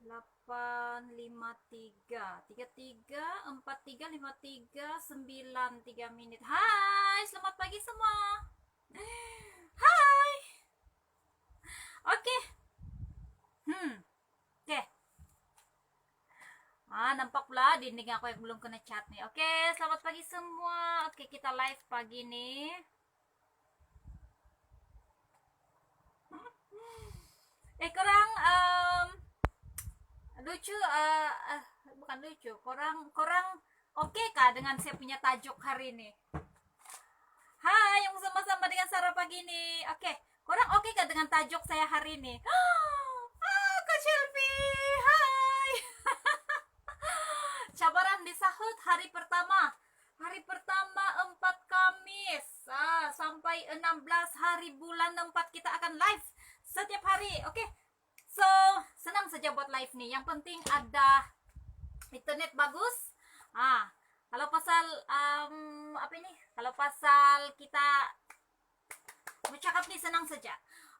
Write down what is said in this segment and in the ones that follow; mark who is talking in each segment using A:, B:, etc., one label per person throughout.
A: 8:53 Hai, selamat pagi semua. Hai. Oke. Oke. Nampak pula dinding aku yang belum kena cat nih. Oke, selamat pagi semua. Oke, kita live pagi nih. Korang lucu, bukan lucu. Korang oke kah dengan saya punya tajuk hari ini? Hai, yang sama-sama dengan Sarah pagi ini. Oke, korang oke kah dengan tajuk saya hari ini? Kak Shelby, hai. Cabaran disahut hari pertama 4 Kamis sampai 16 hari bulan 4 kita akan live setiap hari. Oke. So, senang saja buat live nih. Yang penting ada internet bagus. Kalau pasal Kalau pasal kita bercakap nih senang saja.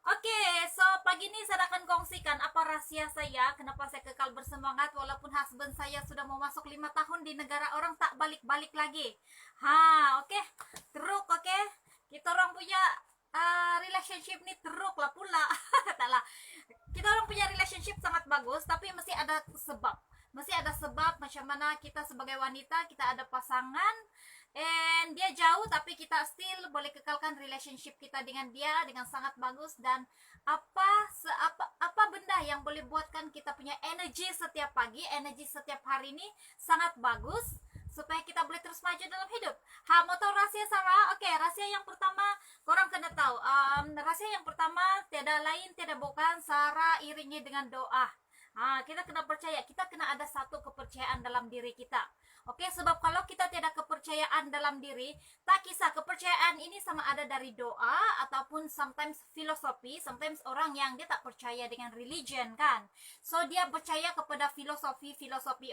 A: Oke, so pagi ini saya akan kongsikan apa rahasia saya, kenapa saya kekal bersemangat walaupun husband saya sudah mau masuk 5 tahun di negara orang tak balik-balik lagi. Oke. Teruk, oke. Kita orang punya relationship nih teruk lah pula. Taklah. Kita orang punya relationship sangat bagus, tapi mesti ada sebab. Mesti ada sebab macam mana kita sebagai wanita, kita ada pasangan, and dia jauh tapi kita still boleh kekalkan relationship kita dengan dia dengan sangat bagus. Dan apa benda yang boleh buatkan kita punya energi setiap pagi, energi setiap hari ini sangat bagus supaya kita boleh terus maju dalam hidup. Mau tahu rahasia Sarah? Oke, rahasia yang pertama korang kena tahu. Rahasia yang pertama tiada lain tiada bukan Sarah iringi dengan doa. Kita kena percaya, kita kena ada satu kepercayaan dalam diri kita. Oke, sebab kalau kita tiada kepercayaan dalam diri, tak kisah kepercayaan ini sama ada dari doa ataupun sometimes filosofi, sometimes orang yang dia tak percaya dengan religion kan. So dia percaya kepada filosofi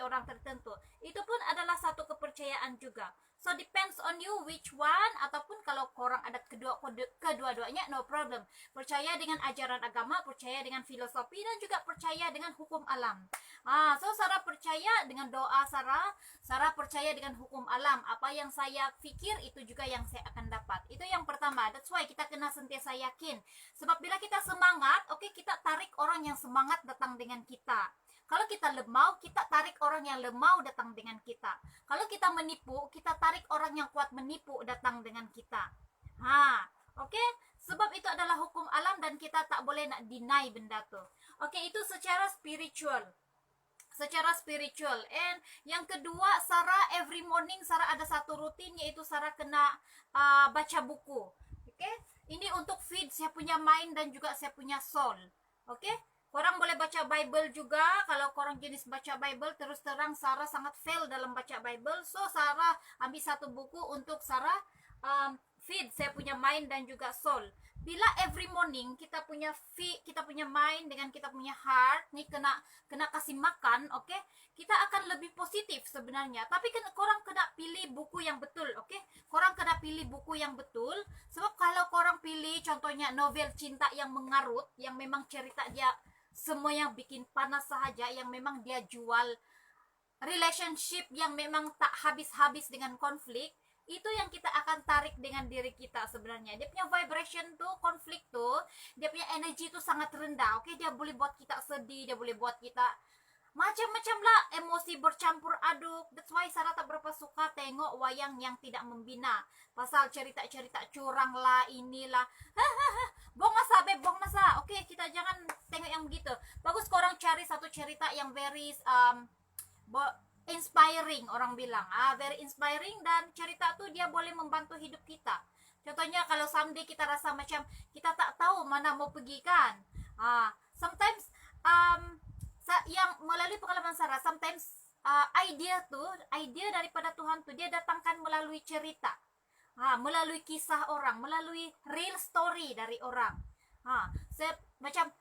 A: orang tertentu. Itu pun adalah satu kepercayaan juga. So depends on you which one, ataupun kalau korang ada kedua-duanya no problem. Percaya dengan ajaran agama, percaya dengan filosofi, dan juga percaya dengan hukum alam. So Sarah percaya dengan doa Sarah percaya dengan hukum alam. Apa yang saya fikir itu juga yang saya akan dapat. Itu yang pertama. That's why kita kena sentiasa yakin. Sebab bila kita semangat, oke, kita tarik orang yang semangat datang dengan kita. Kalau kita lemau, kita tarik orang yang lemau datang dengan kita. Kalau kita menipu, kita tarik orang yang kuat menipu datang dengan kita. Oke? Sebab itu adalah hukum alam dan kita tak boleh nak deny benda tu. Oke, itu secara spiritual. And yang kedua, Sarah every morning Sarah ada satu rutin, yaitu Sarah kena baca buku. Oke? Ini untuk feed saya punya mind dan juga saya punya soul. Oke? Korang boleh baca Bible juga. Kalau korang jenis baca Bible, terus terang Sarah sangat fail dalam baca Bible. So Sarah ambil satu buku untuk Sarah feed saya punya mind dan juga soul. Bila every morning kita punya mind dengan kita punya heart nih kena kasih makan, oke? Kita akan lebih positif sebenarnya. Tapi korang kena pilih buku yang betul, oke? Korang kena pilih buku yang betul. Sebab kalau korang pilih contohnya novel cinta yang mengarut, yang memang cerita dia semua yang bikin panas sahaja, yang memang dia jual relationship yang memang tak habis-habis dengan konflik, itu yang kita akan tarik dengan diri kita sebenarnya. Dia punya vibration tuh, konflik tuh, dia punya energi tuh sangat rendah. Oke, dia boleh buat kita sedih, dia boleh buat kita macam-macam lah, emosi bercampur aduk. That's why Sarah tak berapa suka tengok wayang yang tidak membina. Pasal cerita-cerita curang lah, inilah. Bong nasa. Oke, kita jangan tengok yang begitu. Bagus korang cari satu cerita yang very inspiring, orang bilang. Very inspiring, dan cerita tuh dia boleh membantu hidup kita. Contohnya kalau someday kita rasa macam kita tak tahu mana mau pergi kan. Sometimes yang melalui pengalaman Sarah, sometimes idea daripada Tuhan tuh dia datangkan melalui cerita, melalui kisah orang, melalui real story dari orang. Saya macam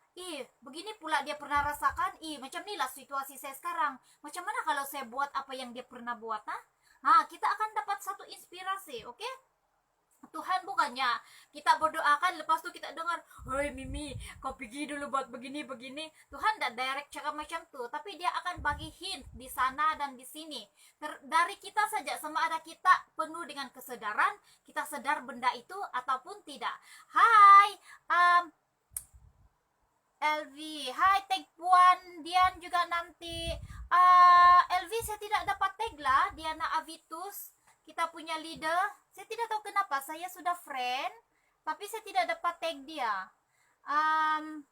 A: begini pula dia pernah rasakan, macam inilah situasi saya sekarang. Macam mana kalau saya buat apa yang dia pernah buat? Kita akan dapat satu inspirasi, oke? Tuhan bukannya kita berdoakan lepas tu kita dengar, "Hei Mimi, kau pergi dulu buat begini-begini." Tuhan tidak direct cakap macam tu, tapi dia akan bagi hint di sana dan di sini. Dari kita saja, sama ada kita penuh dengan kesadaran, kita sadar benda itu ataupun tidak. Hai, LV, hai tag Puan Dian juga nanti. LV saya tidak dapat tag lah, Diana Avitus, kita punya leader. Saya tidak tahu kenapa, saya sudah friend, tapi saya tidak dapat tag dia.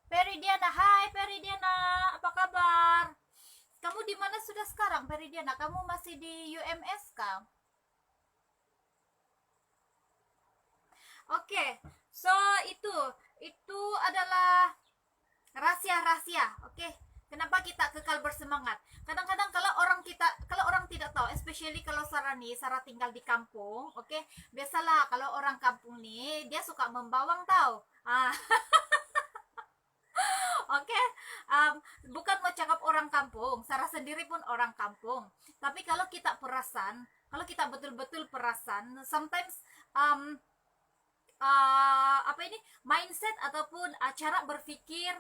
A: Peridiana, hai Peridiana, apa kabar? Kamu di mana sudah sekarang, Peridiana? Kamu masih di UMS kah? Oke, so itu adalah rahasia-rahasia. Oke, kenapa kita kekal bersemangat? Kadang-kadang kalau orang tidak tahu, especially kalau Sarah tinggal di kampung, oke, biasalah kalau orang kampung nih dia suka membawang tahu. Oke, bukan mau cakap orang kampung, Sarah sendiri pun orang kampung. Tapi kalau kita perasan, kalau kita betul-betul perasan, sometimes mindset ataupun cara berpikir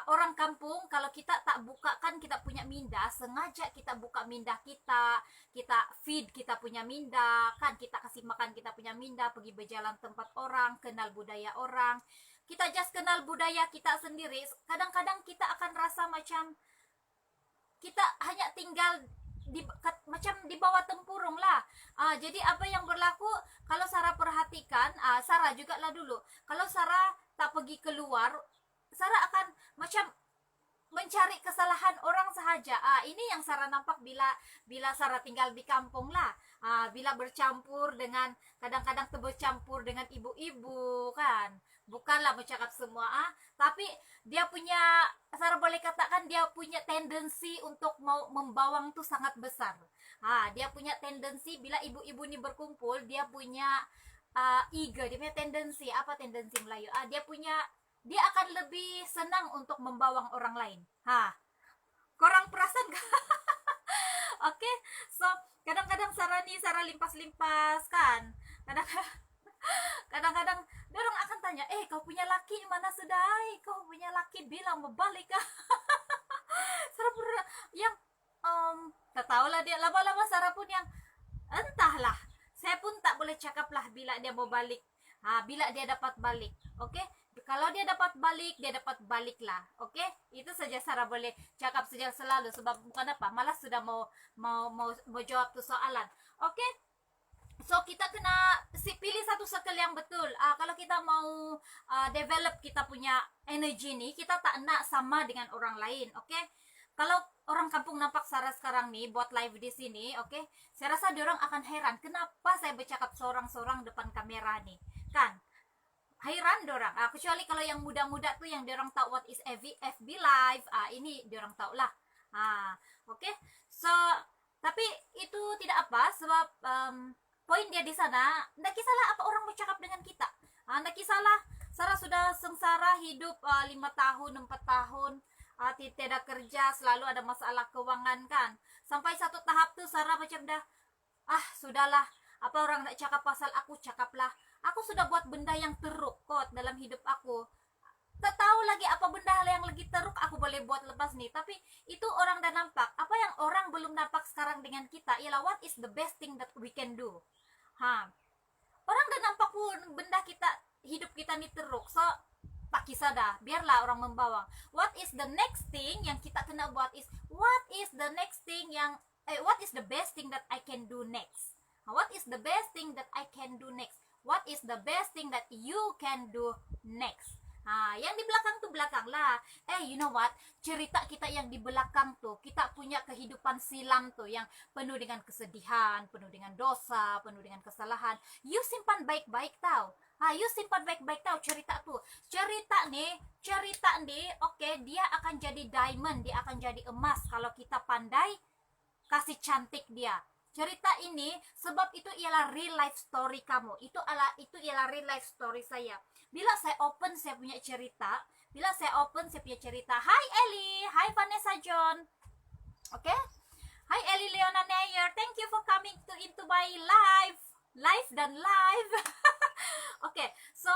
A: orang kampung, kalau kita tak bukakan kita punya minda, sengaja kita buka minda kita feed kita punya minda, kan kita kasih makan kita punya minda, pergi berjalan tempat orang, kenal budaya orang, kita just kenal budaya kita sendiri. Kadang-kadang kita akan rasa macam kita hanya tinggal macam di bawah tempurung lah. Jadi apa yang berlaku kalau Sarah perhatikan, Sarah juga lah dulu, kalau Sarah tak pergi keluar, Sarah akan macam mencari kesalahan orang sahaja. Ini yang Sarah nampak bila Sarah tinggal di kampung lah. Bila bercampur dengan, kadang-kadang bercampur dengan ibu-ibu kan, bukanlah bercakap semua, tapi dia punya, Sarah boleh katakan dia punya tendensi untuk mau membawang tuh sangat besar. Dia punya tendensi bila ibu-ibu ini berkumpul, dia punya eager, dia punya tendensi, apa tendensi Melayu? Dia akan lebih senang untuk membawang orang lain. Korang perasan gak? Oke, so kadang-kadang Sarah limpas-limpas kan. Kadang-kadang dorong akan tanya, kau punya laki mana sudah? Kau punya laki bilang mau balik kah? Sarah pun yang tak tahulah dia, lama-lama Sarah pun yang entahlah. Saya pun tak boleh cakap lah bila dia mau balik. Bila dia dapat balik. Oke? Kalau dia dapat balik lah. Oke? Itu saja Sarah boleh cakap sejak selalu, sebab bukan apa, malas sudah mau jawab tuh soalan. Oke? So kita kena pilih satu circle yang betul. Kalau kita mau develop kita punya energi nih, kita tak nak sama dengan orang lain. Oke? Kalau orang kampung nampak Sarah sekarang nih buat live di sini, oke? Saya rasa diorang akan heran kenapa saya bercakap seorang-seorang depan kamera nih, kan? Heran dorang. Kecuali kalau yang muda-muda tuh yang diorang tahu what is FB live, ini diorang tahu lah. Oke? So tapi itu tidak apa, sebab poin dia di sana, ndak kisahlah apa orang mau cakap dengan kita. Ndak kisahlah Sarah sudah sengsara hidup 5 tahun, 4 tahun, tidak kerja, selalu ada masalah keuangan kan. Sampai satu tahap tuh Sarah macam dah, sudahlah, apa orang nak cakap pasal aku, cakaplah. Aku sudah buat benda yang teruk kot dalam hidup aku. Tak tahu lagi apa benda yang lagi teruk aku boleh buat lepas nih. Tapi itu orang dah nampak. Apa yang orang belum nampak sekarang dengan kita ialah what is the best thing that we can do. Orang dah nampak pun benda kita, hidup kita nih teruk. So tak kisah dah, biarlah orang membawang. What is the next thing yang kita kena buat is, what is the next thing yang what is the best thing that I can do next? What is the best thing that I can do next? What is the best thing that you can do next? Yang di belakang tuh belakang lah. You know what? Cerita kita yang di belakang tuh, kita punya kehidupan silam tuh yang penuh dengan kesedihan, penuh dengan dosa, penuh dengan kesalahan. You simpan baik-baik tau. You simpan baik-baik tau cerita tuh. Cerita nih, oke, dia akan jadi diamond, dia akan jadi emas kalau kita pandai kasih cantik dia. Cerita ini, sebab itu ialah real life story kamu. Itu ialah real life story saya. Bila saya open saya punya cerita, Hai Eli, hai Vanessa John. Oke? Hai Eli Leona Neyer, thank you for coming into my live dan live. Oke, so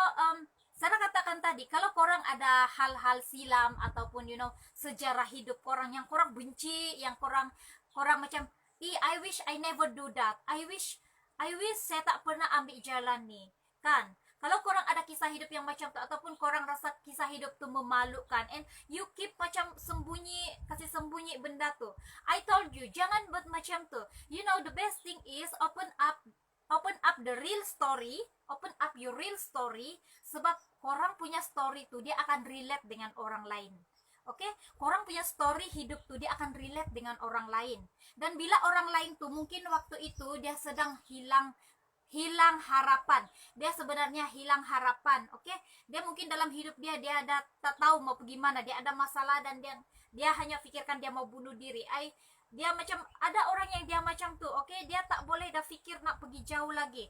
A: saya katakan tadi, kalau korang ada hal-hal silam ataupun sejarah hidup korang yang korang benci, yang korang korang macam, I wish I never do that. I wish saya tak pernah ambil jalan ni. Kan? Kalau korang ada kisah hidup yang macam tu ataupun korang rasa kisah hidup tu memalukan and you keep macam kasih sembunyi benda tu. I told you, jangan buat macam tu. The best thing is open up the real story, open up your real story, sebab korang punya story tu dia akan relate dengan orang lain. Oke, korang punya story hidup tuh dia akan relate dengan orang lain. Dan bila orang lain tuh mungkin waktu itu dia sedang hilang harapan. Dia sebenarnya hilang harapan, oke? Dia mungkin dalam hidup dia ada tak tahu mau pergi mana, dia ada masalah dan dia hanya pikirkan dia mau bunuh diri. Dia macam ada orang yang dia macam tuh, oke? Dia tak boleh dah fikir nak pergi jauh lagi.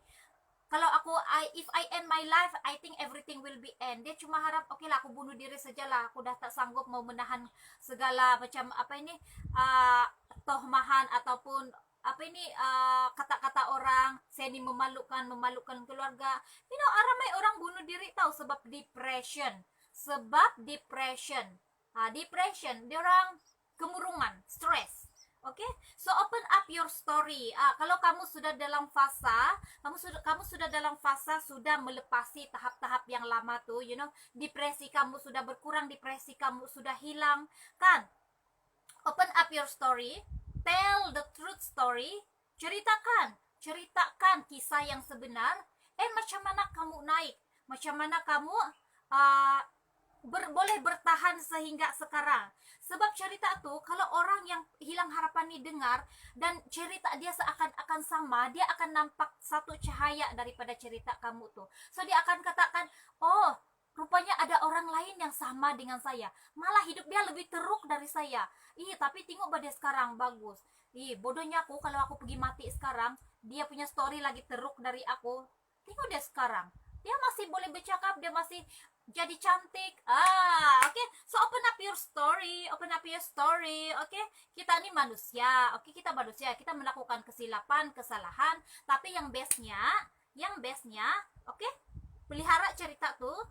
A: Kalau if I end my life, I think everything will be end. Dia cuma harap, oke lah aku bunuh diri sajalah. Aku dah tak sanggup mau menahan segala macam tohmahan ataupun kata-kata orang. Saya ini memalukan keluarga. Ramai orang bunuh diri tahu sebab depression. Depression, dia orang kemurungan, stress. Oke, so open up your story. Kalau kamu sudah dalam fase sudah melepasi tahap-tahap yang lama tuh, depresi kamu sudah berkurang, depresi kamu sudah hilang, kan? Open up your story, tell the truth story, ceritakan kisah yang sebenar. Macam mana kamu naik, macam mana kamu boleh bertahan sehingga sekarang. Sebab cerita tuh kalau orang yang hilang harapan nih dengar dan cerita dia seakan-akan sama, dia akan nampak satu cahaya daripada cerita kamu tuh. So dia akan katakan, oh rupanya ada orang lain yang sama dengan saya, malah hidup dia lebih teruk dari saya. Tapi tengok pada sekarang bagus. Bodohnya aku kalau aku pergi mati sekarang, dia punya story lagi teruk dari aku. Tengok dia sekarang, dia masih boleh bercakap, dia masih jadi cantik. Oke. So open up your story, oke? Kita ini manusia, oke? Kita manusia, kita melakukan kesalahan, tapi yang bestnya, oke? Pelihara cerita tuh,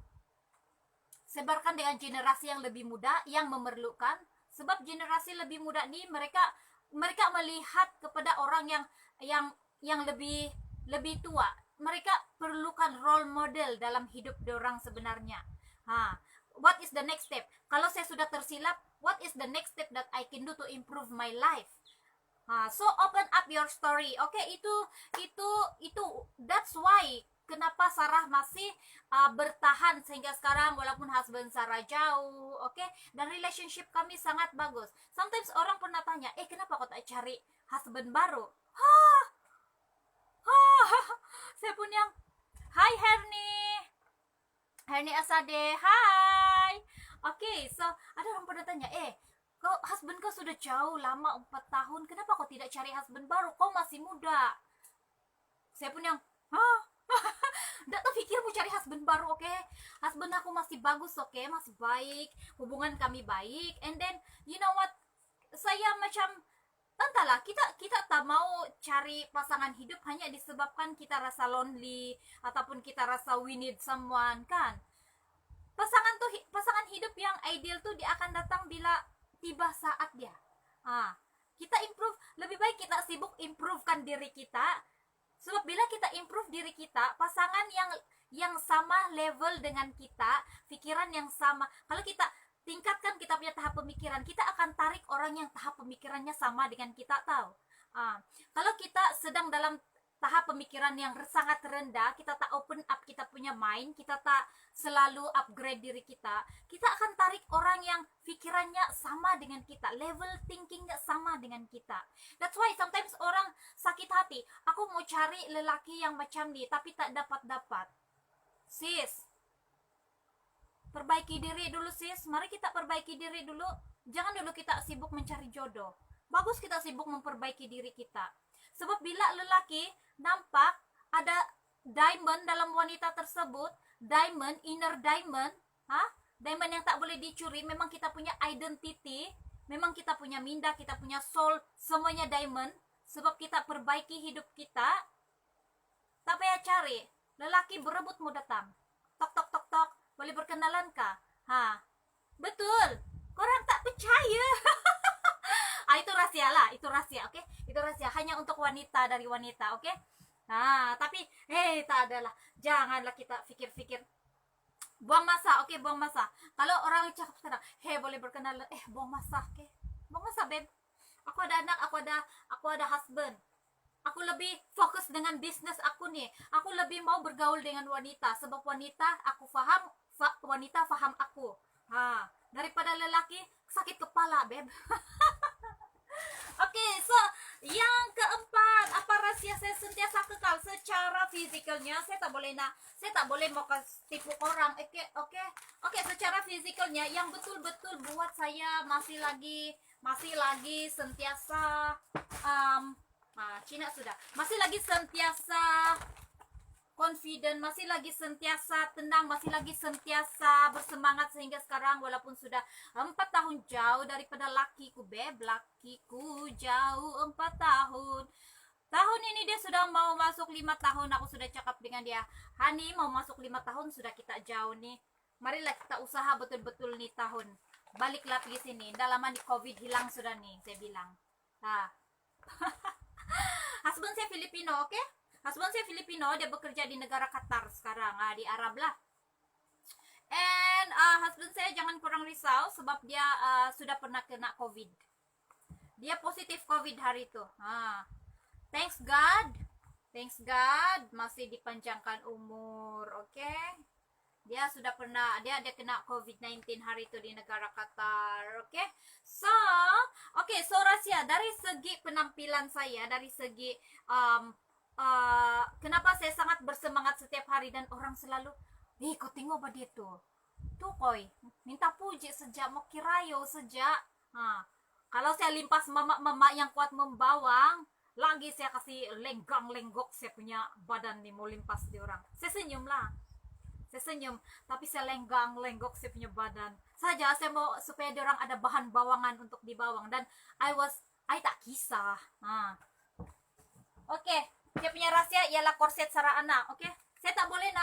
A: sebarkan dengan generasi yang lebih muda, yang memerlukan. Sebab generasi lebih muda nih, mereka melihat kepada orang yang lebih tua. Mereka perlukan role model dalam hidup orang sebenarnya. What is the next step? Kalau saya sudah tersilap, what is the next step that I can do to improve my life? So open up your story. Oke, itu that's why kenapa Sarah masih bertahan sehingga sekarang walaupun husband Sarah jauh, oke? Dan relationship kami sangat bagus. Sometimes orang pernah tanya, kenapa kau tak cari husband baru? Saya pun yang, hai Herni Asade, hai. Oke, so ada orang pernah tanya, kau husband kau sudah jauh lama 4 tahun, kenapa kau tidak cari husband baru? Kau masih muda. Saya pun yang, nggak terpikir mau cari husband baru, oke? Husband aku masih bagus, oke? Masih baik, hubungan kami baik. And then, you know what? Saya macam, entahlah, kita tak mau cari pasangan hidup hanya disebabkan kita rasa lonely ataupun kita rasa we need someone, kan? Pasangan hidup yang ideal tuh dia akan datang bila tiba saat dia. Kita improve, lebih baik kita sibuk improvekan diri kita. Sebab bila kita improve diri kita, pasangan yang sama level dengan kita, pikiran yang sama. Kalau kita tingkatkan kita punya tahap pemikiran, kita akan tarik orang yang tahap pemikirannya sama dengan kita, tahu. Kalau kita sedang dalam tahap pemikiran yang sangat rendah, kita tak open up kita punya mind, kita tak selalu upgrade diri kita akan tarik orang yang pikirannya sama dengan kita, level thinkingnya sama dengan kita. That's why sometimes orang sakit hati, aku mau cari lelaki yang macam ni tapi tak dapat. Sis, perbaiki diri dulu sis, mari kita perbaiki diri dulu. Jangan dulu kita sibuk mencari jodoh. Bagus kita sibuk memperbaiki diri kita. Sebab bila lelaki nampak ada diamond dalam wanita tersebut, diamond, inner diamond, diamond yang tak boleh dicuri, memang kita punya identity, memang kita punya minda, kita punya soul, semuanya diamond. Sebab kita perbaiki hidup kita, tak payah cari. lelaki berebut mau datang. Tok tok tok tok, boleh berkenalan kah? Betul. Korang tak percaya. Itu rahasia lah, itu rahasia, oke? Itu rahasia hanya untuk wanita dari wanita, oke? Tapi tak adalah. Janganlah kita pikir-pikir. Buang masa, oke? Buang masa. Kalau orang cakap sekarang, boleh berkenalan, buang masa, oke? Buang masa, babe. Aku ada anak, aku ada husband. Aku lebih fokus dengan bisnis aku nih. Aku lebih mau bergaul dengan wanita sebab wanita aku faham, wanita faham aku. Daripada lelaki sakit kepala, beb. Oke, so yang keempat, apa rahasia saya sentiasa kekal secara fisikalnya? Saya tak boleh mau tipu orang. Oke, secara fisikalnya yang betul-betul buat saya masih lagi sentiasa Cina sudah. Masih lagi sentiasa confident, masih lagi sentiasa tenang, masih lagi sentiasa bersemangat sehingga sekarang walaupun sudah 4 tahun jauh daripada lakiku, beb. Lakiku jauh 4 tahun. Tahun ini dia sudah mau masuk 5 tahun. Aku sudah cakap dengan dia, Hani mau masuk 5 tahun sudah kita jauh nih. Marilah kita usaha betul-betul nih tahun. Baliklah pergi sini. Dah lama di COVID hilang sudah nih, saya bilang. Husband saya Filipino, oke? Husband saya Filipino, dia bekerja di negara Qatar sekarang, di Arab lah. And husband saya jangan kurang risau sebab dia sudah pernah kena COVID. Dia positif COVID hari itu. Thanks God masih dipanjangkan umur, oke? Dia sudah pernah, dia kena COVID-19 hari itu di negara Qatar, oke? So rahasia dari segi penampilan saya, dari segi kenapa saya sangat bersemangat setiap hari dan orang selalu, kau tengok apa dia tuh koi, minta puji sejak mau kirayo sejak. Kalau saya limpas mama yang kuat membawang, lagi saya kasih lenggok saya punya badan nih mau limpas di orang. Saya senyum, tapi saya lenggok saya punya badan saja. Saya mau supaya dia orang ada bahan bawangan untuk dibawang, dan I tak kisah. Oke, dia punya rahasia ialah korset Sarana, oke? Saya tak boleh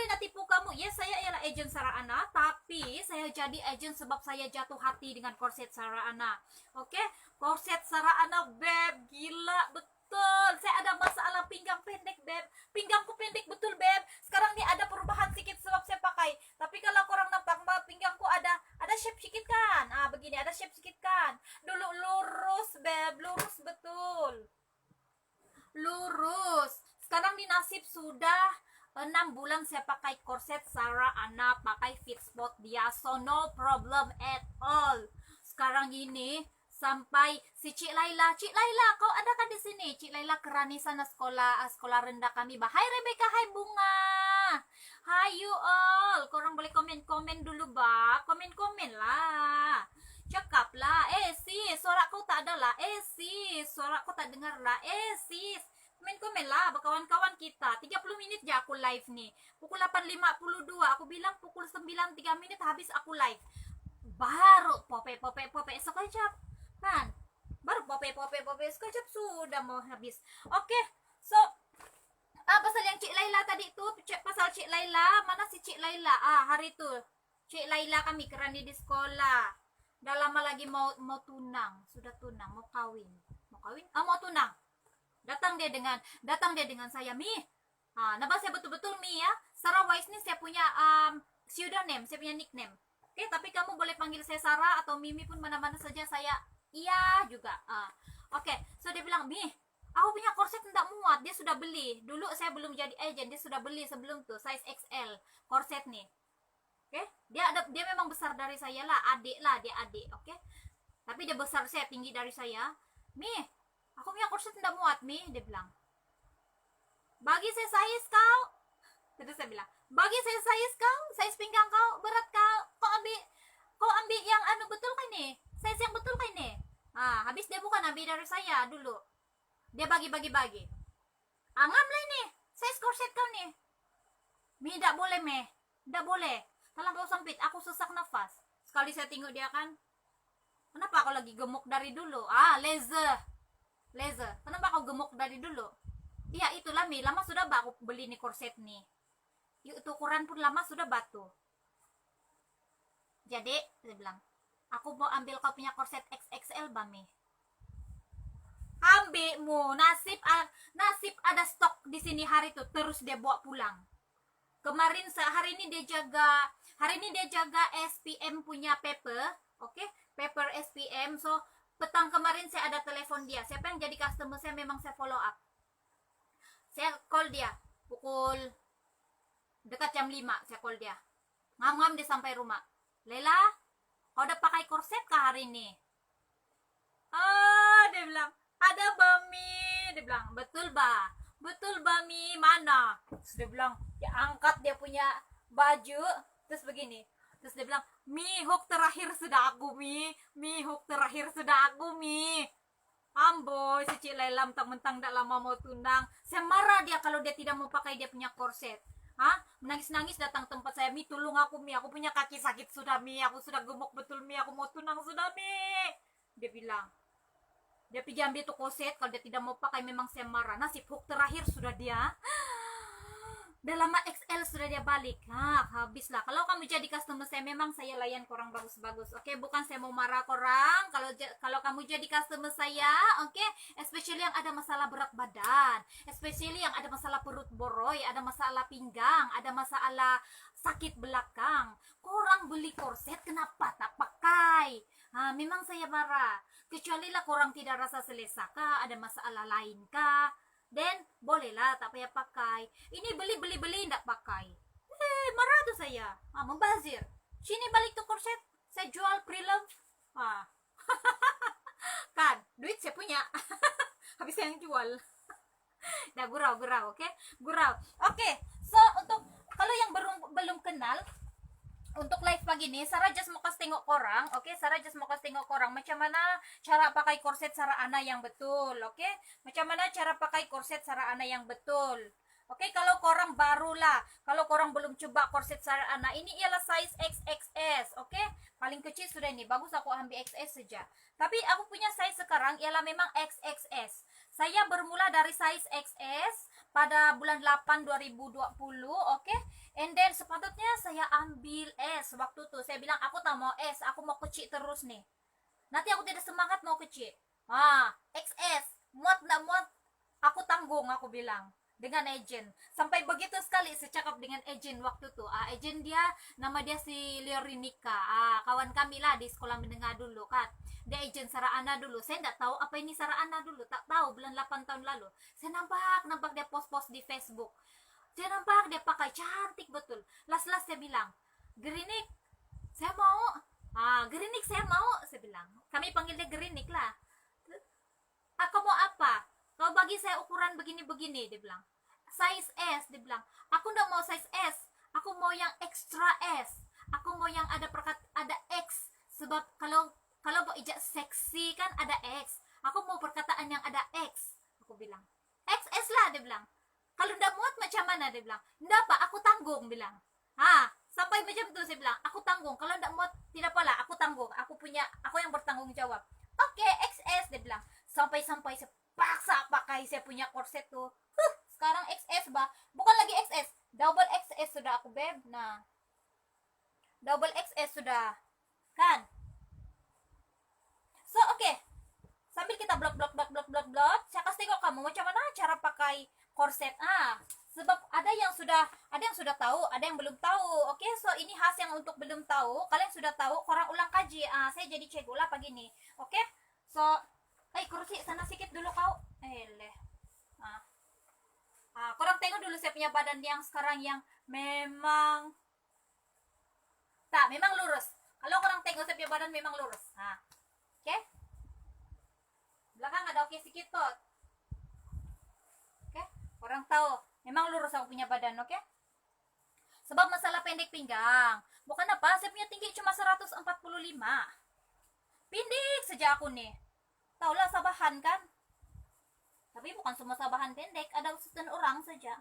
A: nak tipu kamu. Yes, saya ialah agent Sarana, tapi saya jadi agent sebab saya jatuh hati dengan korset Sarana. Oke? Korset Sarana, beb, gila betul. Saya ada masalah pinggang pendek, beb. Pinggangku pendek betul, beb. Sekarang nih ada perubahan sedikit sebab saya pakai. Tapi kalau korang nampak pinggangku ada shape sedikit kan? Begini, ada shape sedikit kan? Dulu lurus, beb, lurus betul. Lurus. Sekarang di nasib sudah 6 bulan saya pakai korset Sarana, pakai fit spot dia, so no problem at all. Sekarang gini sampai si Cik Laila, kau ada kan di sini? Cik Laila kerani sana sekolah rendah kami. Hai Rebecca, hai Bunga, hai you all. Korang boleh komen dulu komen lah. Cakap lah, sis, suara kau tak ada lah, sis, suara kau tak dengar lah, sis. Komen lah, berkawan-kawan kita. 30 menit je aku live nih. Pukul 8.52, aku bilang pukul 9.3 menit habis aku live. Baru pope sekejap. Kan? Baru pope sekejap sudah mau habis. Oke, so pasal yang Cik Laila tadi tu, pasal Cik Laila, mana si Cik Laila? Hari tu Cik Laila kami kerani di sekolah. Dah lama lagi mau tunang, sudah tunang, mau kawin, mau tunang. Datang dia dengan saya, Mi. Nama saya betul-betul Mi ya. Sarah Wise ni saya punya pseudonym, saya punya nickname. Oke, tapi kamu boleh panggil saya Sarah atau Mimi pun mana-mana saja saya iya juga. Oke, so dia bilang, Mi, aku punya korset tidak muat, dia sudah beli. Dulu saya belum jadi agent, dia sudah beli sebelum tuh size XL korset nih. Oke, dia memang besar dari saya lah, dia adik, oke. Tapi dia besar, saya tinggi dari saya. Mi, aku punya korset tidak muat, Mi, dia bilang. Bagi saya size kau. Terus saya bilang, bagi saya size kau, size pinggang kau, berat kau. Kau ambil yang betul kan nih? Size yang betul kan nih? Habis dia bukan ambil dari saya dulu. Dia bagi. Ngambil nih, size korset kau nih. Mi, tidak boleh, Mi. Tidak boleh. Terlampau sempit, aku sesak nafas. Sekali saya tengok dia kan, kenapa aku lagi gemuk dari dulu? Laser. Kenapa kau gemuk dari dulu? Ya itulah Mi, lama sudah aku beli nih korset nih. Yuk, itu ukuran pun lama sudah batu. Jadi, saya bilang, aku mau ambil kau punya korset XXL Bami. Ambilmu, nasib ada stok di sini hari itu, terus dia bawa pulang. Kemarin hari ini dia jaga SPM punya paper, oke? Paper SPM. So, petang kemarin saya ada telepon dia. Siapa yang jadi customer saya memang saya follow up. Saya call dia pukul dekat jam 5, saya call dia. Ngam-ngam dia sampai rumah. Lela, kau udah pakai korset kah hari ini? Dia bilang, ada Bami. Dia bilang, betul Bami, mana? Terus dia bilang, dia angkat dia punya baju, terus begini. Terus dia bilang, Mi, hook terakhir sudah aku, Mi. Hook terakhir sudah aku, Mi. Amboy, si Cik Lela mentang-mentang tak lama mau tunang. Saya marah dia kalau dia tidak mau pakai dia punya korset. Menangis-nangis datang tempat saya, Mi, tolong aku, Mi. Aku punya kaki sakit sudah, Mi. Aku sudah gemuk betul, Mi. Aku mau tunang sudah, Mi. Dia bilang, dia pergi ambil tuh korset. Kalau dia tidak mau pakai memang saya marah. Nasib hook terakhir sudah dia. Udah lama XL sudah dia balik. Habislah. Kalau kamu jadi customer saya, memang saya layan korang bagus-bagus. Oke, bukan saya mau marah korang. Kalau kamu jadi customer saya, oke, especially yang ada masalah berat badan, especially yang ada masalah perut boroy, ada masalah pinggang, ada masalah sakit belakang. Korang beli korset kenapa tak pakai? Memang saya marah. Kecuali lah korang tidak rasa selesa kah, ada masalah lain kah, then bolehlah tak payah pakai. Ini beli tidak pakai, marah tuh saya. Membazir. Sini balik tuh korset, saya jual pre-love. Kan duit saya punya. Habis saya yang jual. Nah, gurau, oke? Gurau. Oke, so untuk kalau yang belum kenal, untuk live pagi ini, Sarah just mau kasih tengok korang, oke? Sarah just mau kasih tengok korang macam mana cara pakai korset Sarah Ana yang betul, oke? Macam mana cara pakai korset Sarah Ana yang betul. Oke, kalau korang barulah, kalau korang belum coba korset Sarah Ana, ini ialah size XXS, oke? Paling kecil sudah ini, bagus aku ambil XS saja. Tapi aku punya size sekarang ialah memang XXS. Saya bermula dari size XS pada bulan 8 2020, oke? And then sepatutnya saya ambil S waktu itu. Saya bilang aku tak mau S, aku mau kecil terus nih. Nanti aku tidak semangat mau kecil. XS, muat nak muat, aku tanggung, aku bilang dengan agent. Sampai begitu sekali saya cakap dengan agent waktu itu. Agent dia, nama dia si Leorinika. Kawan kami lah di sekolah menengah dulu kan. Dia agent Sarah Ana dulu. Saya tidak tahu apa ini Sarah Ana dulu. Tak tahu, bulan 8 tahun lalu. Saya nampak dia post-post di Facebook. Saya nampak dia pakai cantik betul. Las-las saya bilang, Gerinik, saya mau. Gerinik saya mau, saya bilang. Kami panggil dia Gerinik lah. Aku mau apa? Kalau bagi saya ukuran begini-begini, dia bilang. Size S, dia bilang. Aku nggak mau size S. Aku mau yang extra S. Aku mau yang ada X. Sebab kalau mau ijak seksi kan ada X. Aku mau perkataan yang ada X. Aku bilang. XS lah, dia bilang. Kalau ndak muat macam mana, dia bilang. Ndak apa, aku tanggung, bilang. Sampai macam itu saya bilang, aku tanggung. Kalau ndak muat tidak apalah, aku tanggung. Aku yang bertanggung jawab. Oke, XS, dia bilang. Sampai saya paksa pakai saya punya korset tuh. Sekarang XS bukan lagi XS, double XS sudah aku, beb. Nah, double XS sudah kan. So oke, sambil kita blok, saya kasih tengok kamu macam mana cara pakai korset. Sebab ada yang sudah tahu, ada yang belum tahu. Oke, so ini khas yang untuk belum tahu. Kalian sudah tahu, korang ulang kaji. Saya jadi cikgu lah pagi ini. Oke, so kursi sana sedikit dulu kau. Korang tengok dulu saya punya badan yang sekarang yang memang lurus. Kalau korang tengok saya punya badan memang lurus. Oke? Belakang ada oke sedikit tot. Oke? Korang tahu, memang lurus aku punya badan, oke? Sebab masalah pendek pinggang. Bukan apa, saya punya tinggi cuma 145. Pendek saja aku nih. Taulah sabahan kan? Tapi bukan semua sabahan pendek, ada sesuatu orang saja.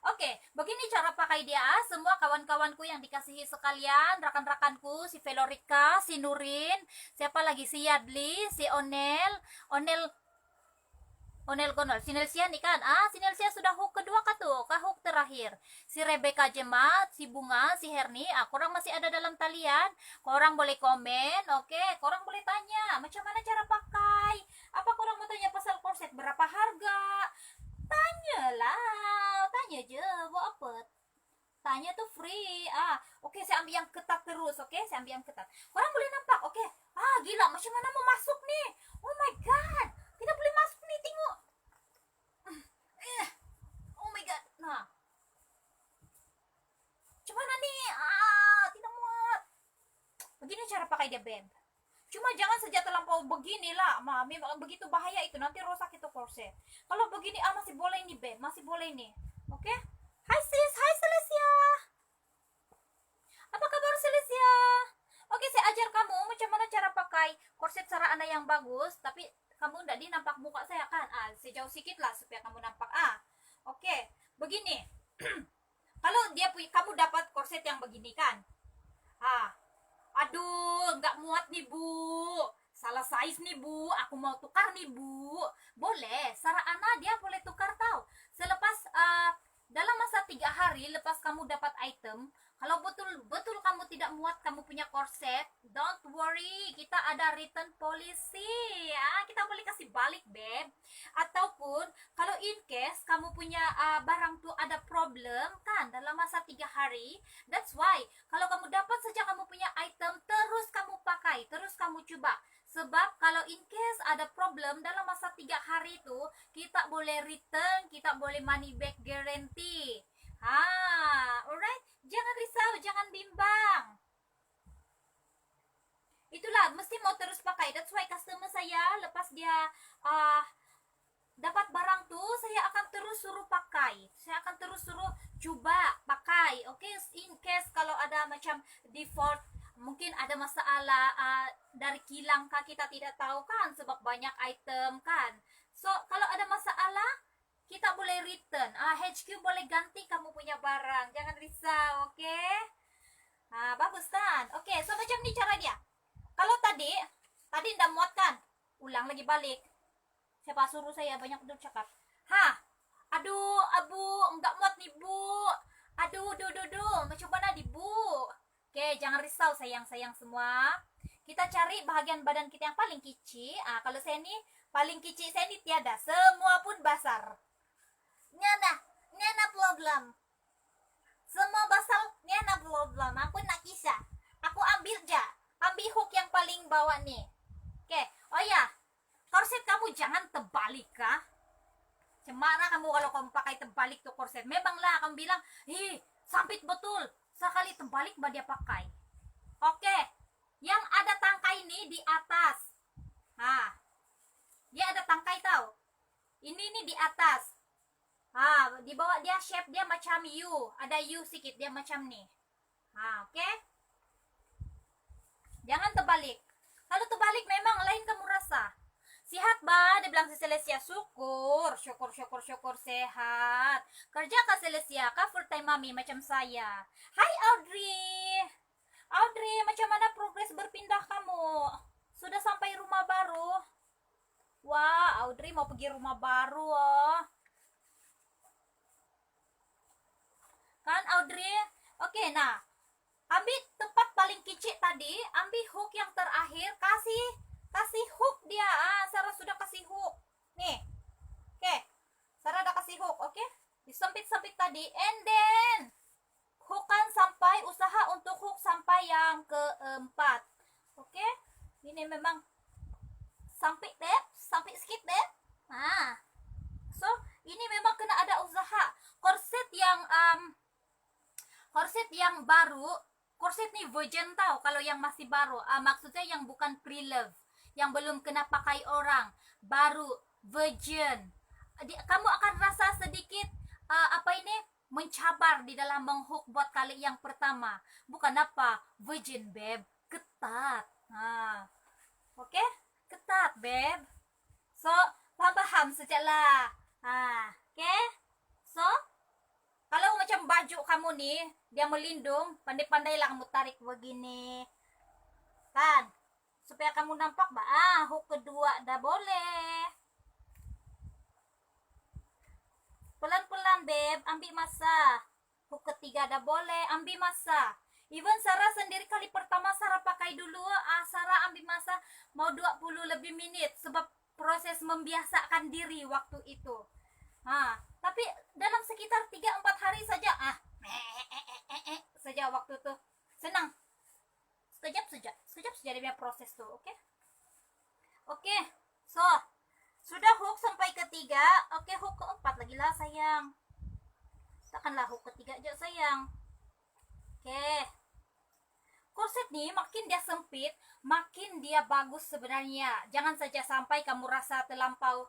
A: Oke, begini cara pakai dia. Semua kawan-kawanku yang dikasihi sekalian, rekan-rekanku, si Velorika, si Nurin, siapa lagi, si Yadli, si Onel, Onel Gonol, si Nelsia nih kan, si Nelsia sudah hook kedua kah tuh, kah hook terakhir. Si Rebecca Jemat, si Bunga, si Herni, korang masih ada dalam talian. Korang boleh komen, oke, korang boleh tanya, macam mana cara pakai. Apa korang mau tanya pasal korset, berapa harga? Tanyalah, tanya aja, buat apa? Tanya tuh free. Oke, saya ambil yang ketat terus, oke, saya ambil yang ketat. Korang boleh nampak, oke. Gila, macam mana mau masuk nih? Oh my god, tidak boleh masuk nih, tengok. Oh my god. Nah, gimana nih? Tidak muat. Begini cara pakai dia, Beb. Cuma jangan saja terlampau beginilah, mami. Begitu bahaya itu, nanti rusak itu korset. Kalau begini, masih boleh nih, Beb. Masih boleh nih. Oke? Hai sis, hai Celestia. Apa kabar Celestia? Oke, saya ajar kamu macam mana cara pakai korset sarana yang bagus, tapi kamu tidak nampak muka saya kan? Sejauh sedikit lah supaya kamu nampak. Oke, begini. Kalau kamu dapat korset yang begini kan? Aduh, nggak muat nih Bu. Salah size nih Bu. Aku mau tukar nih Bu. Boleh, sarana dia boleh tukar tau. Selepas dalam masa 3 hari lepas kamu dapat item, kalau betul kamu tidak muat kamu punya korset, don't worry, kita ada return policy ya, kita boleh kasih balik, Beb. Ataupun kalau in case kamu punya barang tuh ada problem kan dalam masa 3 hari, that's why kalau kamu dapat saja kamu punya item, terus kamu pakai, terus kamu coba. Sebab kalau in case ada problem dalam masa 3 hari itu, kita boleh return, kita boleh money back guarantee. Alright? Jangan risau, jangan bimbang. Itulah, mesti mau terus pakai. That's why customer saya lepas dia dapat barang tuh, saya akan terus suruh pakai. Saya akan terus suruh coba pakai. Oke, in case kalau ada macam default, mungkin ada masalah dari kilang kah, kita tidak tahu kan, sebab banyak item kan. So, kalau ada masalah, kita boleh return. HQ boleh ganti kamu punya barang. Jangan risau, oke? Bagus kan? Oke, so macam ni cara dia. Kalau tadi tidak muat kan? Ulang lagi balik. Siapa suruh saya banyak udah cakap. Aduh, Abu, enggak muat nih, Bu. Aduh, macam mana di, Bu? Oke, jangan risau sayang-sayang semua. Kita cari bahagian badan kita yang paling kecil. Kalau saya nih, paling kecil saya nih tiada. Semua pun basar. Nyana problem. Semua basal, nyana problem. Aku nak kisah. Aku ambil hook yang paling bawah nih. Oke, oh ya, korset kamu jangan terbalik kah? Cemara kamu kalau kamu pakai terbalik tuh korset. Memanglah kamu bilang, sampit betul. Sekali terbalik mbak dia pakai. Oke, yang ada tangkai ini di atas. Dia ada tangkai tau. Ini nih di atas. Di bawah dia shape dia macam U. Ada U sedikit dia macam nih. Oke. Jangan terbalik. Kalau terbalik memang lain kamu rasa. Sehat ba? Dia bilang si Celestia. Syukur sehat. Kerja kah Celestia? Kah full time mami macam saya? Hai Audrey. Audrey, macam mana progres berpindah kamu? Sudah sampai rumah baru? Wah, Audrey mau pergi rumah baru kan Audrey? Oke, nah, ambil tempat paling kecil tadi, ambil hook yang terakhir, kasih hook dia. Sarah sudah kasih hook nih. Oke, Sarah udah kasih hook. Oke, disempit-sempit tadi, and then hookan sampai, usaha untuk hook sampai yang keempat. Oke, ini memang sampai deh, sampai sedikit deh. So ini memang kena ada usaha. Korset yang baru, korset nih virgin tau. Kalau yang masih baru, maksudnya yang bukan pre-love, yang belum kena pakai orang, baru virgin. Kamu akan rasa sedikit mencabar di dalam menghook buat kali yang pertama. Bukan apa, virgin beb, ketat. Oke, ketat beb. So paham sajalah. Oke. So kalau macam baju kamu nih, dia melindung, pandai-pandailah kamu tarik begini. Kan? Supaya kamu nampak, hook kedua dah boleh. Pelan-pelan, Beb. Ambil masa. Hook ketiga dah boleh. Ambil masa. Even Sarah sendiri kali pertama Sarah pakai dulu. Sarah ambil masa mau 20 lebih menit. Sebab proses membiasakan diri waktu itu. Tapi dalam sekitar 3-4 hari saja. Saja waktu itu. Senang. Sekejap saja dia punya proses tuh. Oke. So, sudah hook sampai ketiga. Oke, hook keempat lagi lah sayang. Takkanlah hook ketiga aja sayang. Oke. Korset nih makin dia sempit, makin dia bagus sebenarnya. Jangan saja sampai kamu rasa terlampau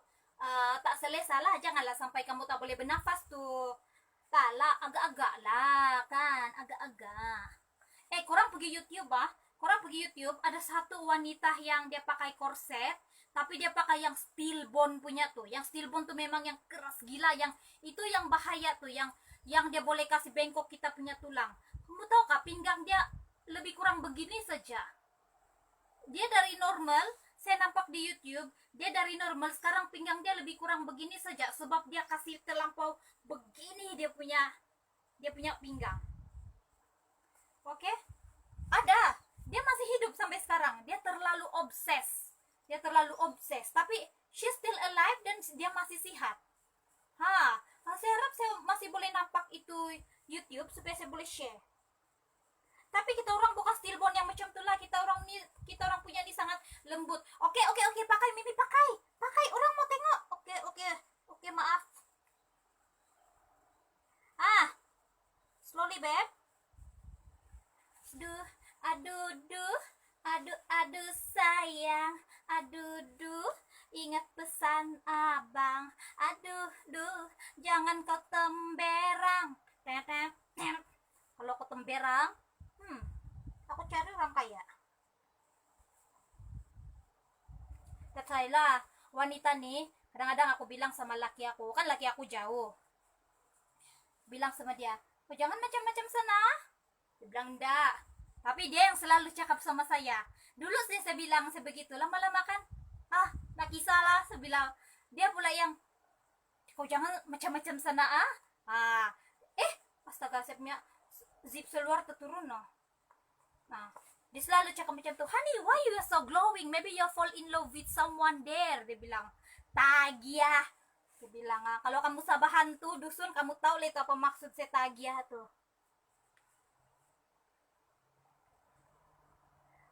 A: tak selesa lah. Janganlah sampai kamu tak boleh bernafas tuh. Kalah agak-agak lah kan, agak-agak. Korang pergi YouTube Korang pergi YouTube, ada satu wanita yang dia pakai korset, tapi dia pakai yang steel bone punya tuh. Yang steel bone tuh memang yang keras gila, yang itu yang bahaya tuh, yang dia boleh kasih bengkok kita punya tulang. Kamu tahu kah, pinggang dia lebih kurang begini saja. Dia dari normal, saya nampak di YouTube, dia dari normal sekarang pinggang dia lebih kurang begini saja, sebab dia kasih terlampau begini dia punya pinggang. Oke? Ada. Dia masih hidup sampai sekarang. Dia terlalu obses. Tapi she still alive dan dia masih sehat. Saya harap saya masih boleh nampak itu YouTube supaya saya boleh share. Tapi kita orang bukan steel bone yang macam itulah. Kita orang punya ni sangat lembut. Oke, pakai Mimi, pakai. Orang mau tengok. Oke, maaf. Slowly, babe. Aduh sayang, ingat pesan abang. Jangan kau temberang. Kalau kau temberang, aku cari orang kaya. Lah, wanita nih, kadang-kadang aku bilang sama laki aku, kan laki aku jauh. Bilang sama dia, kau jangan macam-macam sana. Dia bilang enggak, tapi dia yang selalu cakap sama saya. Dulu saya bilang sebegitu, lama-lama kan nak kisah lah, saya bilang. Dia pula yang, kau jangan macam-macam sana astaga, saya punya zip seluar terturun dia selalu cakap macam tu, honey, why you are so glowing, maybe you fall in love with someone there. Dia bilang, tagiah. Dia bilang, kalau kamu sabahan tuh dusun, kamu tahu lah itu apa maksud saya tagiah tuh.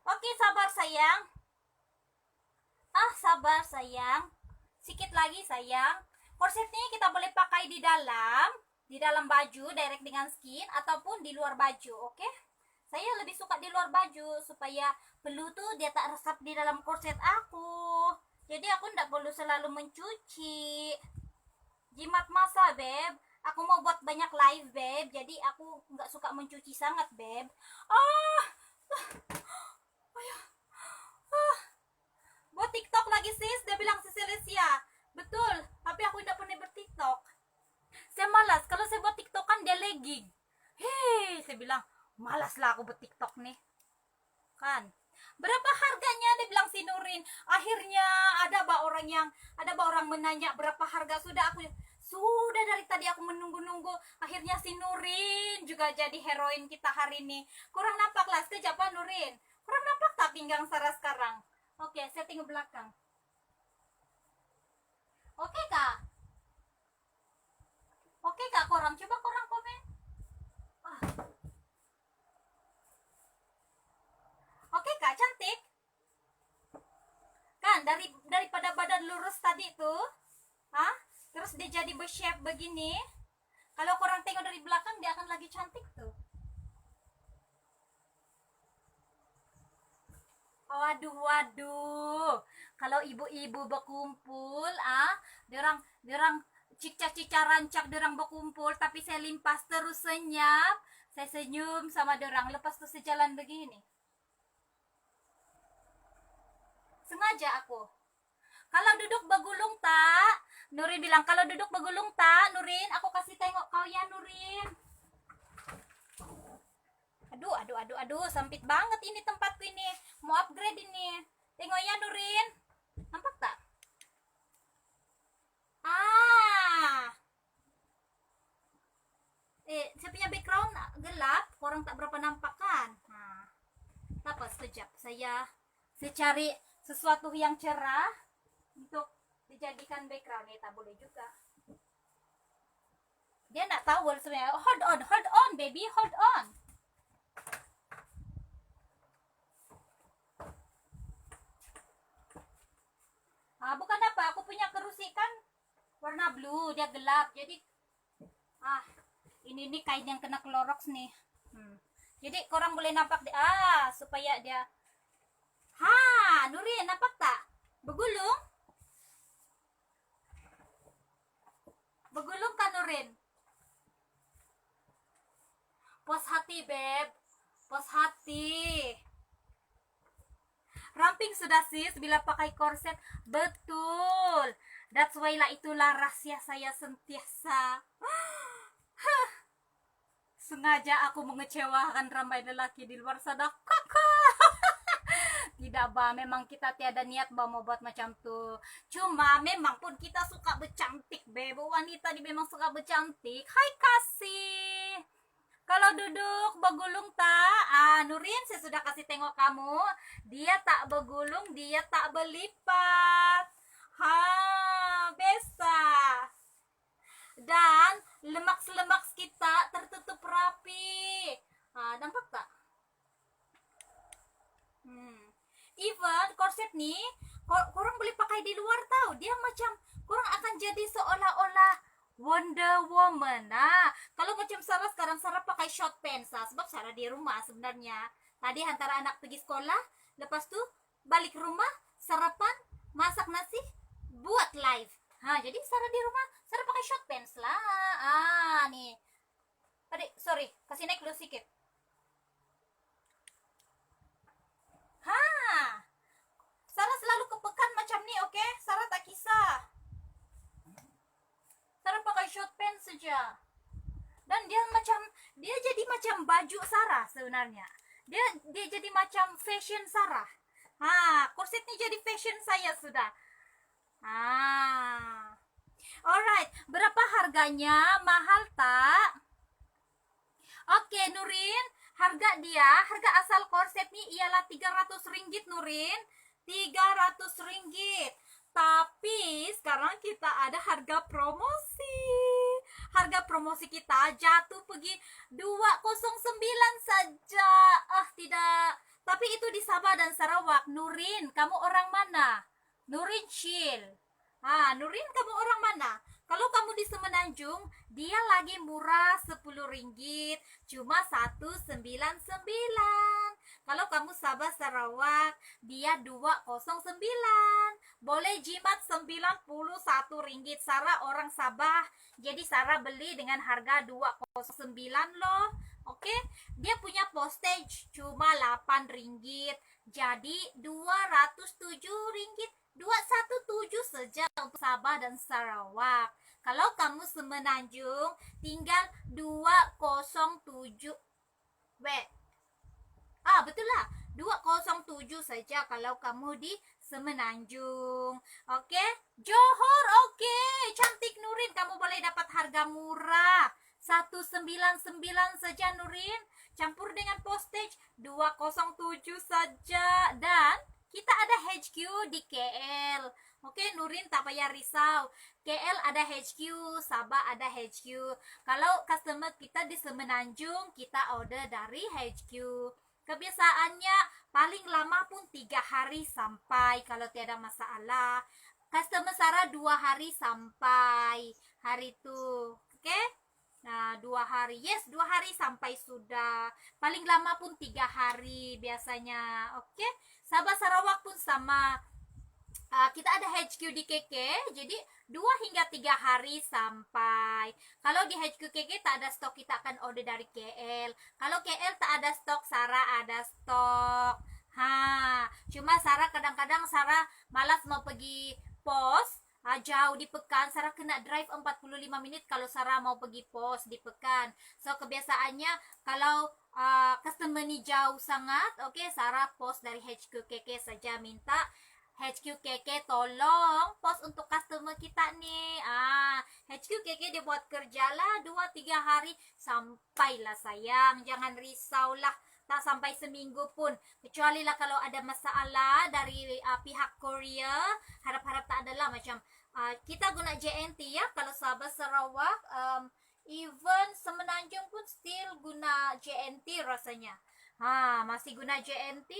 A: Oke, sabar sayang. Sabar sayang. Sikit lagi sayang. Korset ini kita boleh pakai di dalam baju, direct dengan skin, ataupun di luar baju, oke? Saya lebih suka di luar baju, supaya peluh tuh dia tak resap di dalam korset aku. Jadi aku tidak perlu selalu mencuci. Jimat masa, beb. Aku mau buat banyak live, beb. Jadi aku nggak suka mencuci sangat, beb. Buat TikTok lagi sis, dia bilang si Celestia. Betul, tapi aku tidak pernah berTikTok. Saya malas, kalau saya buat TikTok kan dia lagging. Saya bilang, malas lah aku buat TikTok nih. Kan? Berapa harganya? Dia bilang si Nurin. Akhirnya ada orang menanya berapa harga. Sudah dari tadi aku menunggu-nunggu. Akhirnya si Nurin juga jadi heroin kita hari ini. Kurang nampak lah, sekejap Nurin. Kurang nampak tak pinggang Sarah sekarang? Oke, saya tengok belakang. Oke kak? Korang? Coba korang komen. Oke kak, cantik? Kan, daripada badan lurus tadi tuh, terus dia jadi bershape begini. Kalau korang tengok dari belakang, dia akan lagi cantik tuh. Waduh. Kalau ibu-ibu berkumpul, derang cica-cica rancak derang berkumpul, tapi saya limpas terus senyap. Saya senyum sama derang, lepas tuh sejalan begini. Sengaja aku. Kalau duduk bergulung tak? Nurin bilang, kalau duduk bergulung tak? Nurin, aku kasih tengok kau ya, Nurin. Aduh, sempit banget ini tempatku ini. Mau upgrade ini. Tengok ya, Nurin. Nampak tak? saya cari sesuatu yang cerah untuk dijadikan background. Ya tak boleh juga, dia nggak tahu sebenarnya. Hold on baby, hold on. Bukan apa, aku punya kerusi kan warna blue, dia gelap, jadi ini nih kain yang kena Clorox nih. Jadi korang boleh nampak supaya dia. Nurin, nampak tak? Begulung? Begulung kan Nurin? Pos hati beb, pos hati. Ramping sudah sis bila pakai korset. Betul. That's why lah, itulah rahasia saya sentiasa. Sengaja aku mengecewakan ramai lelaki di luar sana. Tidak bah, memang kita tiada niat bah mau buat macam tuh. Cuma memang pun kita suka bercantik beb. Wanita memang suka bercantik. Hai kasih. Kalau duduk begulung tak? Nurin, saya sudah kasih tengok kamu. Dia tak begulung, dia tak berlipat. Bisa. Dan lemak-lemak kita tertutup rapi. Nampak tak? Even korset nih, korang boleh pakai di luar tau. Dia macam, korang akan jadi seolah-olah Wonder Woman. Kalau macam Sarah sekarang, Sarah pakai short pants sebab Sarah di rumah sebenarnya. Tadi antara anak pergi sekolah, lepas tu balik rumah, sarapan, masak nasi, buat live. Jadi Sarah di rumah, Sarah pakai short pants lah. Nih. Adik, sorry, kasih naik dulu sedikit. Sarah selalu kepekan macam nih, oke? Sarah tak kisah. Sarah pakai short pants saja. Dan dia jadi macam baju Sarah sebenarnya. Dia jadi macam fashion Sarah. Korset ini jadi fashion saya sudah. Alright, berapa harganya? Mahal tak? Oke, Nurin, harga asal korset nih ialah 300 ringgit Nurin. 300 ringgit. Tapi sekarang kita ada harga promosi. Harga promosi kita jatuh pergi 209 saja. Tidak. Tapi itu di Sabah dan Sarawak. Nurin, kamu orang mana? Nurin Chill. Nurin, kamu orang mana? Kalau kamu di Semenanjung, dia lagi murah 10 ringgit, cuma 199. Kalau kamu Sabah Sarawak, dia 209. Boleh jimat 91 ringgit. Sarah orang Sabah, jadi Sarah beli dengan harga 209 loh. Oke, dia punya postage cuma 8 ringgit. Jadi 207 ringgit. 217 saja untuk Sabah dan Sarawak. Kalau kamu Semenanjung, tinggal 207. Betul lah. 207 saja kalau kamu di Semenanjung. Oke? Johor, oke. Cantik Nurin, kamu boleh dapat harga murah. 199 saja Nurin. Campur dengan postage 207 saja. Dan kita ada HQ di KL. Oke, Nurin tak payah risau. KL ada HQ, Sabah ada HQ. Kalau customer kita di Semenanjung, kita order dari HQ. Kebiasaannya paling lama pun 3 hari sampai kalau tiada masalah. Customer Sarah 2 hari sampai hari itu. Oke? 2 hari. Yes, 2 hari sampai sudah. Paling lama pun 3 hari biasanya. Oke? Sabah Sarawak pun sama. Kita ada HQ di KK, jadi 2 hingga 3 hari sampai. Kalau di HQ KK tak ada stok, kita akan order dari KL. Kalau KL tak ada stok, Sarah ada stok. Cuma Sarah kadang-kadang Sarah malas mau pergi pos. Jauh di Pekan, Sarah kena drive 45 menit kalau Sarah mau pergi pos di Pekan. So kebiasaannya kalau customer ni jauh sangat, Sarah pos dari HQ KK saja, minta HQ KK tolong pos untuk customer kita nih. HQ KK dia buat kerja lah 2-3 hari sampailah sayang, jangan risau lah. tak sampai seminggu pun, kecuali lah kalau ada masalah dari pihak Korea. Harap-harap tak adalah macam kita guna JNT ya. Kalau Sabah Sarawak, even Semenanjung pun still guna JNT rasanya. Masih guna JNT.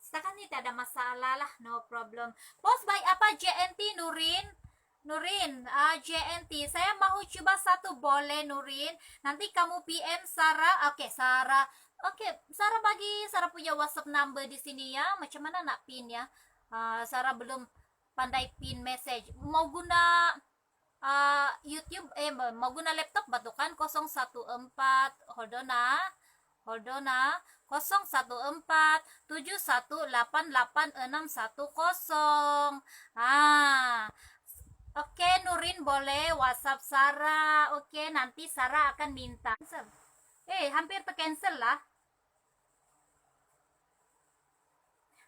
A: Setakat ni tak ada masalah lah, no problem. Post by apa JNT Nurin? Nurin, JNT. Saya mau coba satu, boleh Nurin? Nanti kamu PM Sarah. Oke, Sarah. Oke, Sarah bagi Sarah punya WhatsApp number di sini ya. Macam mana nak pin ya? Sarah belum pandai pin message. Mau guna YouTube, mau guna laptop batu kan? 014, hold on na. 014 7188 Oke, Nurin boleh WhatsApp Sarah. Oke, nanti Sarah akan minta. Hampir tercancel lah.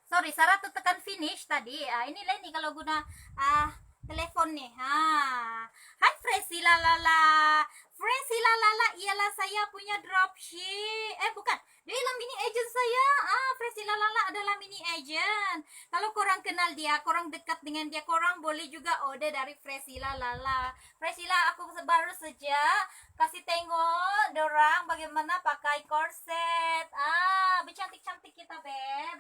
A: Sorry, Sarah tuh tekan finish tadi. Ini lain nih kalau guna telepon nih. Hai Fresi Lalala. Fresi Lalala ialah saya punya dropship. Bukan. Dia ialah mini agent saya. Fresi Lalala adalah mini agent. Kalau korang kenal dia, korang dekat dengan dia, korang boleh juga order dari Fresi Lalala. Fresi Lalala, aku baru saja kasih tengok dorang bagaimana pakai korset. Bercantik-cantik kita, Beb.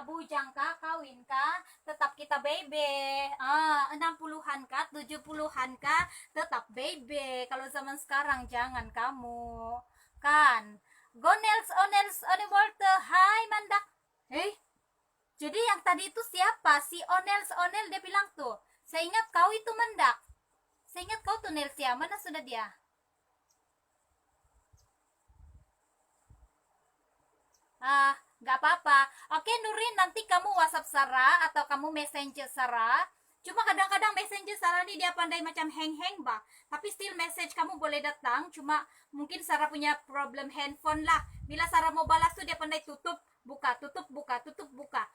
A: Bujang kah, kawin kah, tetap kita baby. 60-an kah, 70-an kah, tetap baby. Kalau zaman sekarang jangan kamu. Kan. Gonels, Onels, Onivolte. Hai Mandak. Jadi yang tadi itu siapa? Si Onels, Onel dia bilang tuh. Saya ingat kau itu Mandak. Saya ingat kau tuh Nelsia. Mana sudah dia? Gak apa-apa. Oke Nurin, nanti kamu WhatsApp Sarah atau kamu Messenger Sarah. Cuma kadang-kadang Messenger Sarah ini dia pandai macam hang-hang bah. Tapi still message kamu boleh datang. Cuma mungkin Sarah punya problem handphone lah. Bila Sarah mau balas tuh dia pandai tutup, buka, tutup, buka, tutup, buka.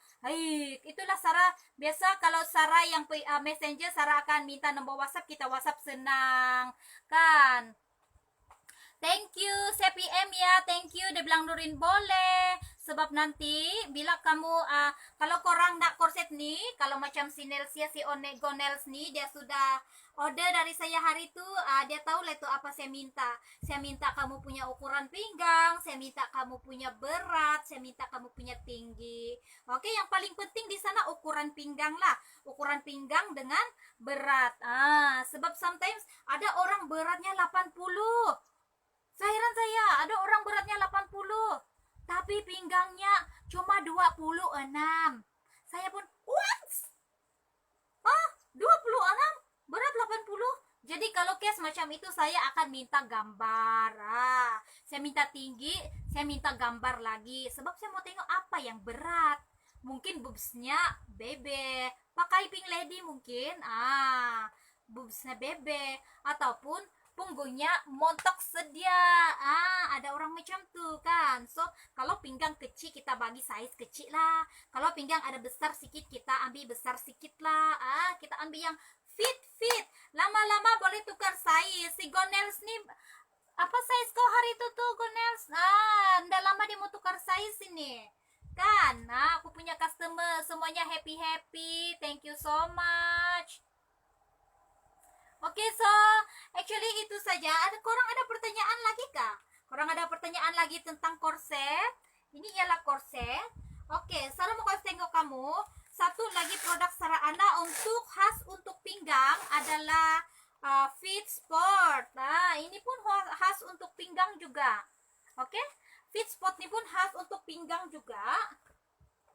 A: Itulah Sarah. Biasa kalau Sarah yang Messenger, Sarah akan minta nomor WhatsApp, kita WhatsApp senang. Kan? Thank you, CPM ya, thank you. Dia bilang Nurin boleh. Sebab nanti bila kamu kalau korang nak korset nih, kalau macam si Nelsia, si Gonels nih, dia sudah order dari saya hari itu, dia tahu lah itu apa saya minta. Saya minta kamu punya ukuran pinggang, saya minta kamu punya berat, saya minta kamu punya tinggi. Oke, yang paling penting di sana ukuran pinggang lah. Ukuran pinggang dengan berat. Sebab sometimes ada orang beratnya 80. Heran saya, ada orang beratnya 80, tapi pinggangnya cuma 26. Saya pun, what? 26? Berat 80? Jadi kalau case macam itu, saya akan minta gambar. Saya minta tinggi, saya minta gambar lagi. Sebab saya mau tengok apa yang berat. Mungkin boobsnya bebe, pakai pink lady mungkin. Boobsnya bebe, ataupun punggungnya montok sedia. Ada orang macam tuh kan. So kalau pinggang kecil kita bagi size kecil lah. Kalau pinggang ada besar sikit kita ambil besar sikit lah. Kita ambil yang fit. Lama-lama boleh tukar size. Si Gonels nih, apa size kau hari itu tuh Gonels? Ndak lama dia mau tukar size ini kan. Aku punya customer semuanya happy. Thank you so much. Oke, so actually itu saja. Korang ada pertanyaan lagi kah? Korang ada pertanyaan lagi tentang korset? Ini ialah korset. Oke, Sarah mau kasih tengok kamu. Satu lagi produk Sarah Ana khas untuk pinggang adalah Fit Sport. Ini pun khas untuk pinggang juga. Oke, Fit Sport ini pun khas untuk pinggang juga.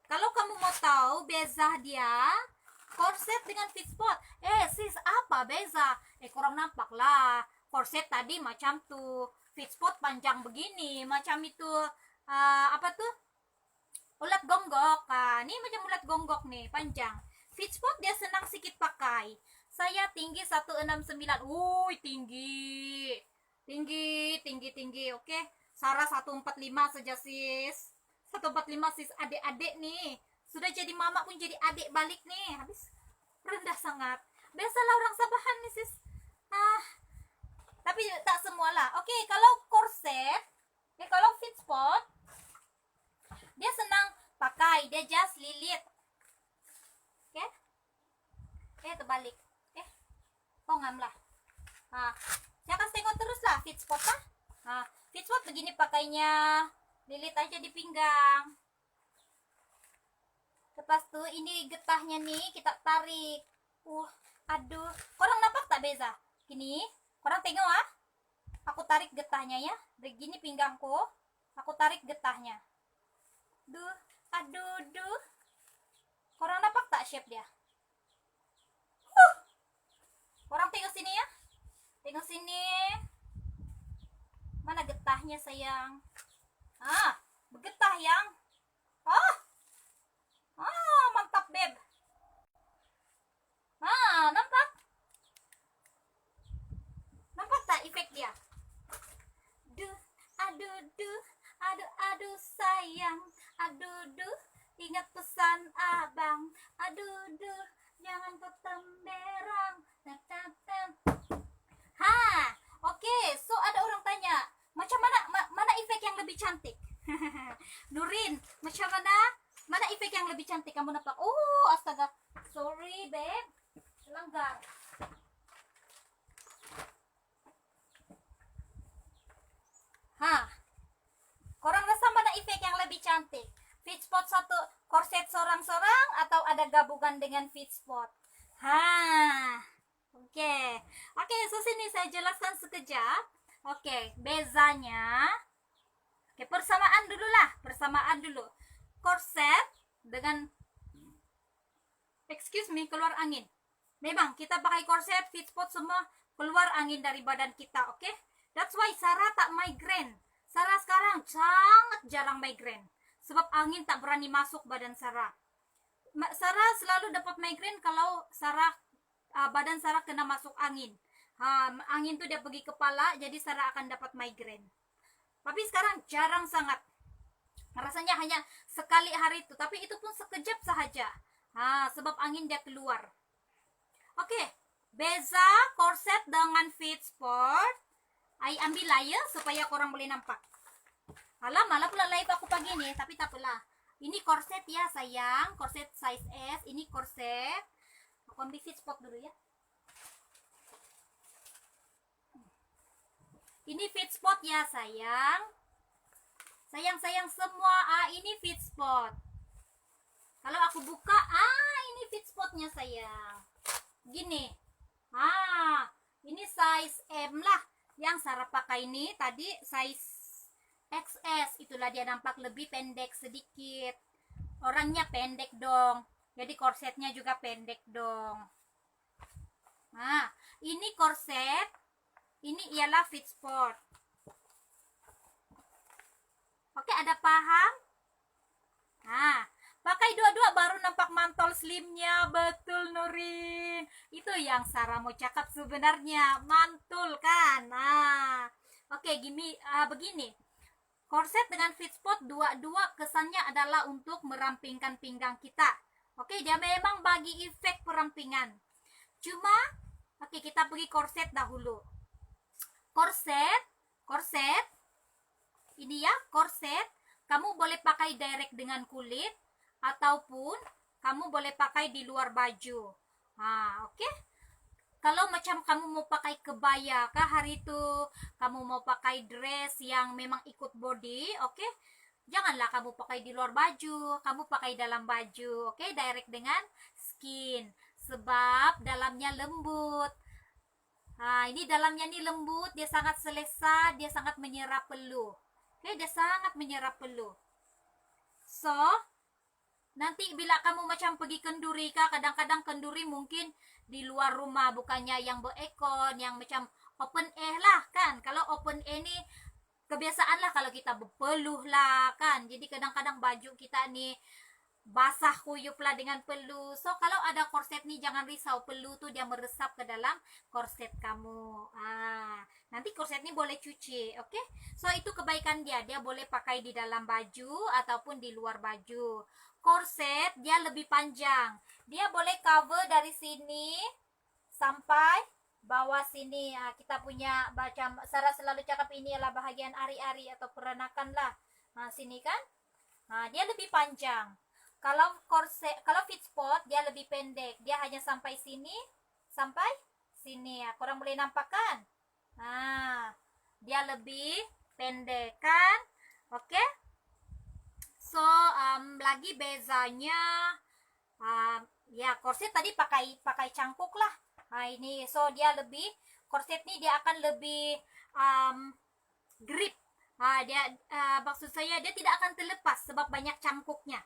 A: Kalau kamu mau tahu beza dia, korset dengan fit spot. Sis, apa beza? Kurang nampak lah. Korset tadi macam tuh, fit spot panjang begini, macam itu apa tuh? Ulat gonggok. Ini macam ulat gonggok nih, panjang. Fit spot dia senang sedikit pakai. Saya tinggi 169. Tinggi. Oke. Sarah 145 saja sis. 145 sis, adik-adik nih. Sudah jadi mama pun jadi adik balik nih. Habis rendah sangat. Biasalah orang Sabahan nih sis. Tapi tak semualah. Oke, kalau korset, kalau fit spot, Dia senang pakai, dia just lilit. Oke? Terbalik. Pongam lah. Saya kasih tengok terus lah fit spot lah. Fit spot begini pakainya. Lilit aja di pinggang. Lepas tuh ini getahnya nih kita tarik. Aduh. Korang nampak tak beza? Gini. Korang tengok Aku tarik getahnya ya. Begini pinggangku. Aku tarik getahnya. Aduh. Korang nampak tak shape dia? Korang tengok sini ya. Tengok sini. Mana getahnya sayang? Bergetah yang. Mantap beb. Nampak? Nampak tak efek dia? Aduh sayang. Aduh, ingat pesan abang. Aduh, jangan ketem berang. Oke, so ada orang tanya, macam mana efek yang lebih cantik? Nurin, macam mana efek yang lebih cantik? Kamu nampak? Astaga, sorry babe, langgar. Korang rasa mana efek yang lebih cantik? Fit spot satu, korset sorang-sorang, atau ada gabungan dengan fit spot? Oke, so sini saya jelaskan sekejap. Oke, bezanya. Persamaan dulu. Korset dengan keluar angin. Memang kita pakai korset, fit spot semua keluar angin dari badan kita, oke? That's why Sarah tak migraine. Sarah sekarang sangat jarang migraine. Sebab angin tak berani masuk badan Sarah. Sarah selalu dapat migraine kalau badan Sarah kena masuk angin. Angin tuh dia pergi kepala, jadi Sarah akan dapat migraine. Tapi sekarang jarang sangat. Rasanya hanya sekali hari itu, tapi itu pun sekejap sahaja. Sebab angin dia keluar. Oke, beza korset dengan fit sport. I ambil lah ya supaya korang boleh nampak. Malah pula live aku pagi nih, tapi tak apalah. Ini korset ya sayang, korset size S. Ini korset. Aku ambil fit spot dulu ya. Ini fit spot ya sayang. Sayang semua. Ini fit spot. Kalau aku buka, ini fit spotnya sayang. Gini. Ini size M lah. Yang Sarah pakai ini tadi size XS. Itulah dia nampak lebih pendek sedikit. Orangnya pendek dong. Jadi korsetnya juga pendek dong. Ini korset. Ini ialah fit sport. Oke, ada paham? Pakai dua-dua baru nampak mantol slimnya. Betul Nurin. Itu yang Sarah mau cakap sebenarnya. Mantul kan? Oke, begini. Korset dengan fit spot dua-dua kesannya adalah untuk merampingkan pinggang kita. Oke, dia memang bagi efek perampingan. Cuma, kita pergi korset dahulu. Korset. Ini ya, korset. Kamu boleh pakai direct dengan kulit. Ataupun kamu boleh pakai di luar baju. Oke. Kalau macam kamu mau pakai kebaya kah hari itu, kamu mau pakai dress yang memang ikut body, oke? Janganlah kamu pakai di luar baju, kamu pakai dalam baju, oke? Direct dengan skin, sebab dalamnya lembut. Ini dalamnya nih lembut, dia sangat selesa, dia sangat menyerap peluh. Oke, dia sangat menyerap peluh. So, nanti bila kamu macam pergi kenduri kah, kadang-kadang kenduri mungkin di luar rumah, bukannya yang berekon, yang macam open air lah kan. Kalau open air ni kebiasaan lah kalau kita berpeluh lah kan. Jadi kadang-kadang baju kita ni basah kuyup lah dengan peluh. So kalau ada korset ni jangan risau, peluh tu dia meresap ke dalam korset kamu. Nanti korset ni boleh cuci, oke? So itu kebaikan dia, dia boleh pakai di dalam baju ataupun di luar baju. Korset dia lebih panjang, dia boleh cover dari sini sampai bawah sini. Kita punya macam Sarah selalu cakap ini adalah bahagian ari-ari atau peranakan lah. Sini kan Dia lebih panjang. Kalau corset, kalau fit spot dia lebih pendek. Dia hanya sampai sini, sampai sini ya. Kurang boleh nampak kan? Dia lebih pendek kan? Oke. So, lagi bezanya ya corset tadi pakai cangkuk lah. Ini so dia lebih corset nih dia akan lebih grip. Maksud saya dia tidak akan terlepas sebab banyak cangkuknya.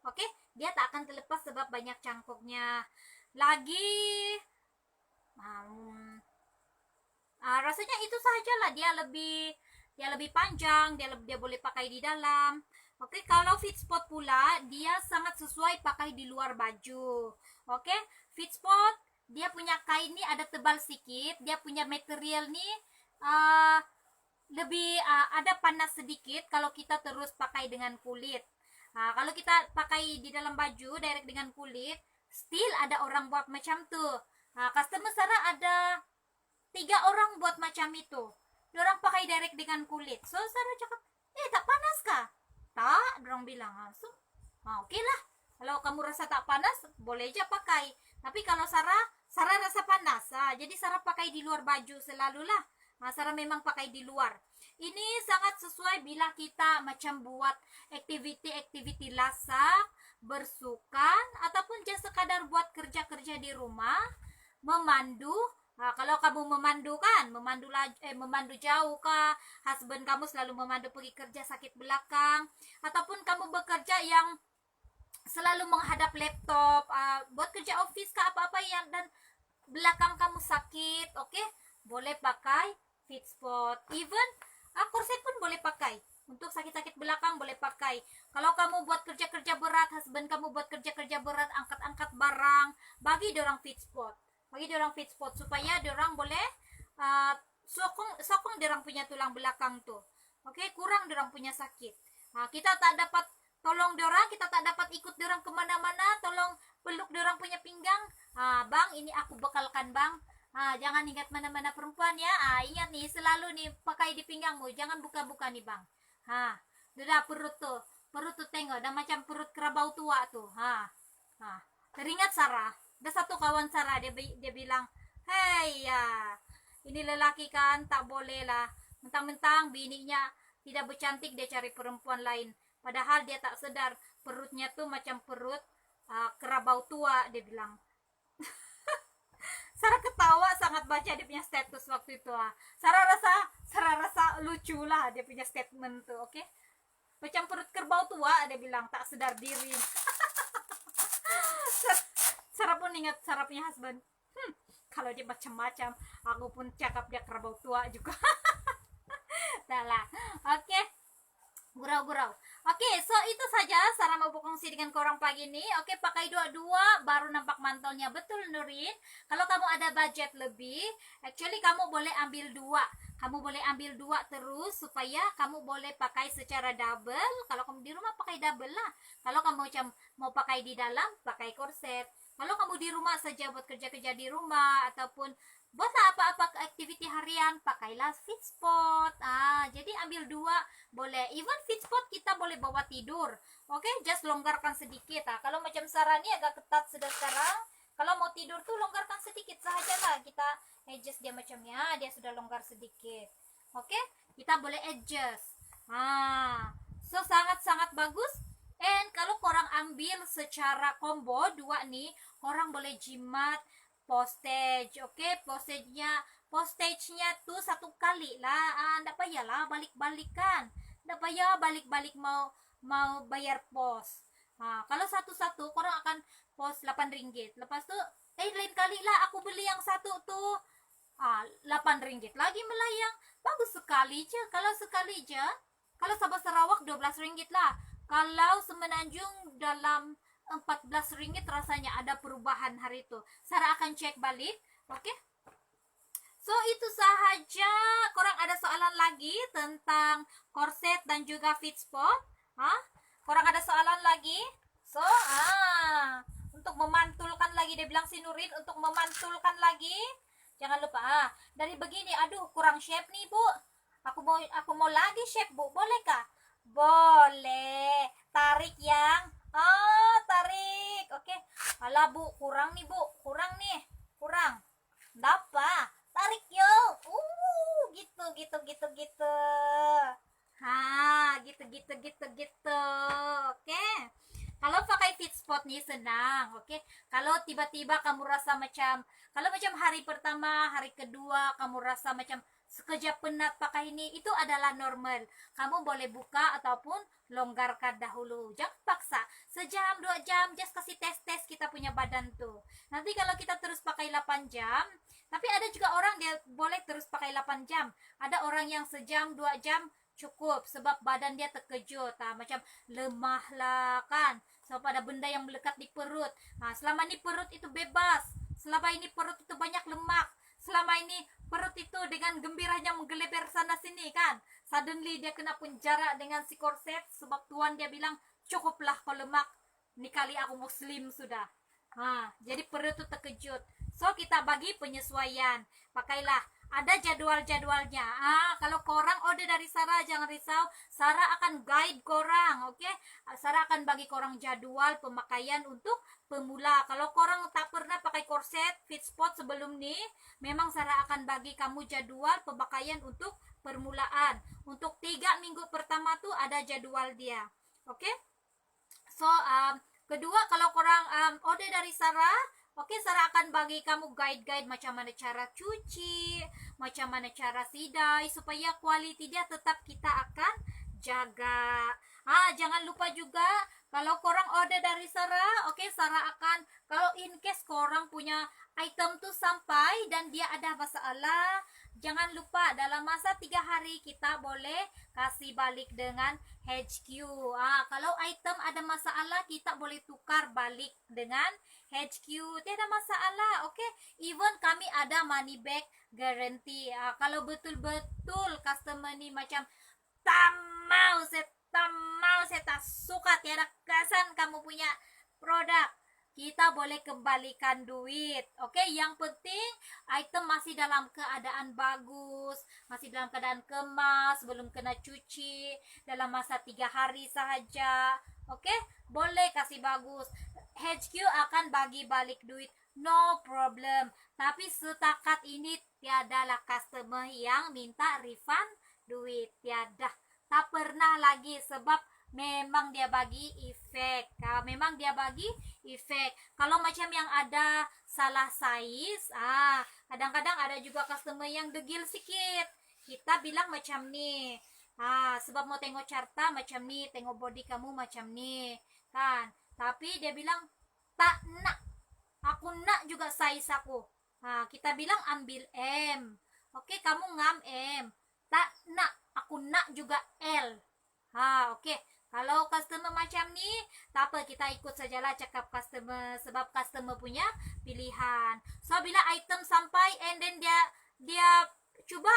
A: Oke, dia tak akan terlepas sebab banyak cangkuknya. Lagi rasanya itu sajalah, dia lebih panjang, dia boleh pakai di dalam. Oke, kalau fit spot pula dia sangat sesuai pakai di luar baju. Oke, fit spot dia punya kain nih ada tebal sedikit, dia punya material nih lebih ada panas sedikit kalau kita terus pakai dengan kulit. Kalau kita pakai di dalam baju direct dengan kulit, still ada orang buat macam tuh. Customer Sarah ada 3 orang buat macam itu. Orang pakai direct dengan kulit. So Sarah cakap, tak panas kah? Tak, orang bilang langsung. Oke lah. Kalau kamu rasa tak panas, boleh aja pakai. Tapi kalau Sarah rasa panas. Jadi Sarah pakai di luar baju selalu lah. Sarah memang pakai di luar. Ini sangat sesuai bila kita macam buat aktiviti lasak, bersukan, ataupun just sekadar buat kerja-kerja di rumah, memandu. Kalau kamu memandu jauh kah, husband kamu selalu memandu pergi kerja sakit belakang, ataupun kamu bekerja yang selalu menghadap laptop, buat kerja office kah apa-apa yang dan belakang kamu sakit, oke? Boleh pakai fit spot. Even corset pun boleh pakai. Untuk sakit-sakit belakang boleh pakai. Kalau kamu buat kerja-kerja berat, husband kamu buat kerja-kerja berat, angkat-angkat barang, bagi dorang fit spot. Supaya dorang boleh sokong dorang punya tulang belakang tuh. Oke, kurang dorang punya sakit. Kita tak dapat tolong dorang, kita tak dapat ikut dorang kemana-mana, tolong peluk dorang punya pinggang. Bang, ini aku bekalkan bang. Jangan ingat mana-mana perempuan ya. Ingat nih, selalu nih pakai di pinggangmu. Jangan buka-buka nih bang. Udah perut tuh tengok. Dah macam perut kerabau tua tuh. Teringat Sarah. Ada satu kawan Sarah, dia bilang, hei ya, ini lelaki kan, tak boleh lah. Mentang-mentang bininya tidak bercantik, dia cari perempuan lain. Padahal dia tak sedar perutnya tuh macam perut kerabau tua, dia bilang. Sarah ketawa sangat baca dia punya status waktu itu. Sarah rasa lucu lah dia punya statement tuh, oke? Macam perut kerbau tua, dia bilang, tak sedar diri. Sarah pun ingat Sarah punya husband. Kalau dia macam-macam, aku pun cakap dia kerbau tua juga. Dah lah, oke? Gurau-gurau. Oke, so itu saja Sarah mau berkongsi dengan korang pagi ini. Oke, pakai dua-dua baru nampak mantolnya. Betul Nurin. Kalau kamu ada budget lebih, actually kamu boleh ambil 2. Kamu boleh ambil 2 terus supaya kamu boleh pakai secara double. Kalau kamu di rumah pakai double lah. Kalau kamu macam mau pakai di dalam, pakai korset. Kalau kamu di rumah saja buat kerja-kerja di rumah ataupun buatlah apa-apa aktiviti harian, pakailah fit spot. Jadi ambil 2 boleh. Even fit spot kita boleh bawa tidur. Oke, just longgarkan sedikit. Kalau macam Sarah ini agak ketat sudah sekarang. Kalau mau tidur tuh longgarkan sedikit sajalah. Kita adjust dia macamnya, dia sudah longgar sedikit. Oke, kita boleh adjust. So sangat-sangat bagus. And kalau korang ambil secara combo 2 nih, korang boleh jimat postage, oke? Postage-nya tuh 1 kali lah. Ndak payahlah balik-balikan. Ndak payah balik-balik mau bayar pos. Kalau satu-satu korang akan pos 8 ringgit. Lepas tuh lain kali lah aku beli yang satu tuh 8 ringgit lagi melayang. Bagus sekali je. Kalau sekali je, kalau Sabah Sarawak 12 ringgit lah. Kalau Semenanjung dalam 14 ringgit rasanya ada perubahan hari itu. Sarah akan cek balik, oke? So itu sahaja. Korang ada soalan lagi tentang korset dan juga fit spot? Korang ada soalan lagi? So untuk memantulkan lagi, dia bilang si Nurin, untuk memantulkan lagi, jangan lupa dari begini, aduh kurang shape nih bu. Aku mau lagi shape bu, boleh kah? Boleh. tarik yang tarik. Oke. Alah Bu, kurang nih Bu, kurang nih, kurang. Dapat, tarik yo. Gitu. Gitu. Oke. Kalau pakai fit spot nih senang, oke. Kalau tiba-tiba kamu rasa kalau macam hari pertama, hari kedua kamu rasa macam sekejap penat pakai ini, itu adalah normal. Kamu boleh buka ataupun longgarkan dahulu. Jangan paksa. Sejam, 2 jam, just kasih tes kita punya badan tuh. Nanti kalau kita terus pakai 8 jam, tapi ada juga orang dia boleh terus pakai 8 jam. Ada orang yang sejam, 2 jam cukup sebab badan dia terkejut, macam lemah lah kan, sebab ada benda yang melekat di perut. Selama ini perut itu bebas, selama ini perut itu banyak lemak, selama ini perut itu dengan gembiranya menggeleber sana sini kan, suddenly dia kena penjara dengan si korset sebab tuan dia bilang cukuplah kau lemak, ini kali aku muslim sudah. Jadi perut itu terkejut. So kita bagi penyesuaian, pakailah, ada jadwal-jadwalnya. Kalau korang order dari Sarah, jangan risau, Sarah akan guide korang, oke? Sarah akan bagi korang jadwal pemakaian untuk pemula. Kalau korang tak pernah pakai korset fit spot sebelum ni, memang Sarah akan bagi kamu jadwal pemakaian untuk permulaan. Untuk 3 minggu pertama tuh ada jadwal dia, oke? So kedua, kalau korang order dari Sarah, oke, Sarah akan bagi kamu guide macam mana cara cuci, macam mana cara sidai, supaya quality dia tetap kita akan jaga. Jangan lupa juga, kalau korang order dari Sarah, oke, Sarah akan, kalau in case korang punya item tuh sampai dan dia ada masalah, jangan lupa dalam masa 3 hari kita boleh kasih balik dengan HQ. Kalau item ada masalah, kita boleh tukar balik dengan HQ, tidak masalah, oke. Even kami ada money back guarantee. Kalau betul-betul customer ni macam tamau, saya tak suka, tiada kesan kamu punya produk, kita boleh kembalikan duit, oke. Yang penting item masih dalam keadaan bagus, masih dalam keadaan kemas, belum kena cuci, dalam masa 3 hari sahaja, oke. Boleh kasih bagus, HQ akan bagi balik duit, no problem. Tapi setakat ini tiadalah customer yang minta refund duit, tiada, tak pernah lagi, sebab memang dia bagi efek. Kalau macam yang ada salah size, kadang-kadang ada juga customer yang degil sikit, kita bilang macam ni, sebab mau tengok carta macam ni, tengok body kamu macam ni kan, tapi dia bilang tak nak, aku nak juga size aku. Kita bilang ambil M, oke, kamu ngam M, tak nak, aku nak juga L. Oke. Kalau customer macam ni, tak apa, kita ikut sajalah cakap customer, sebab customer punya pilihan. So bila item sampai and then dia cuba,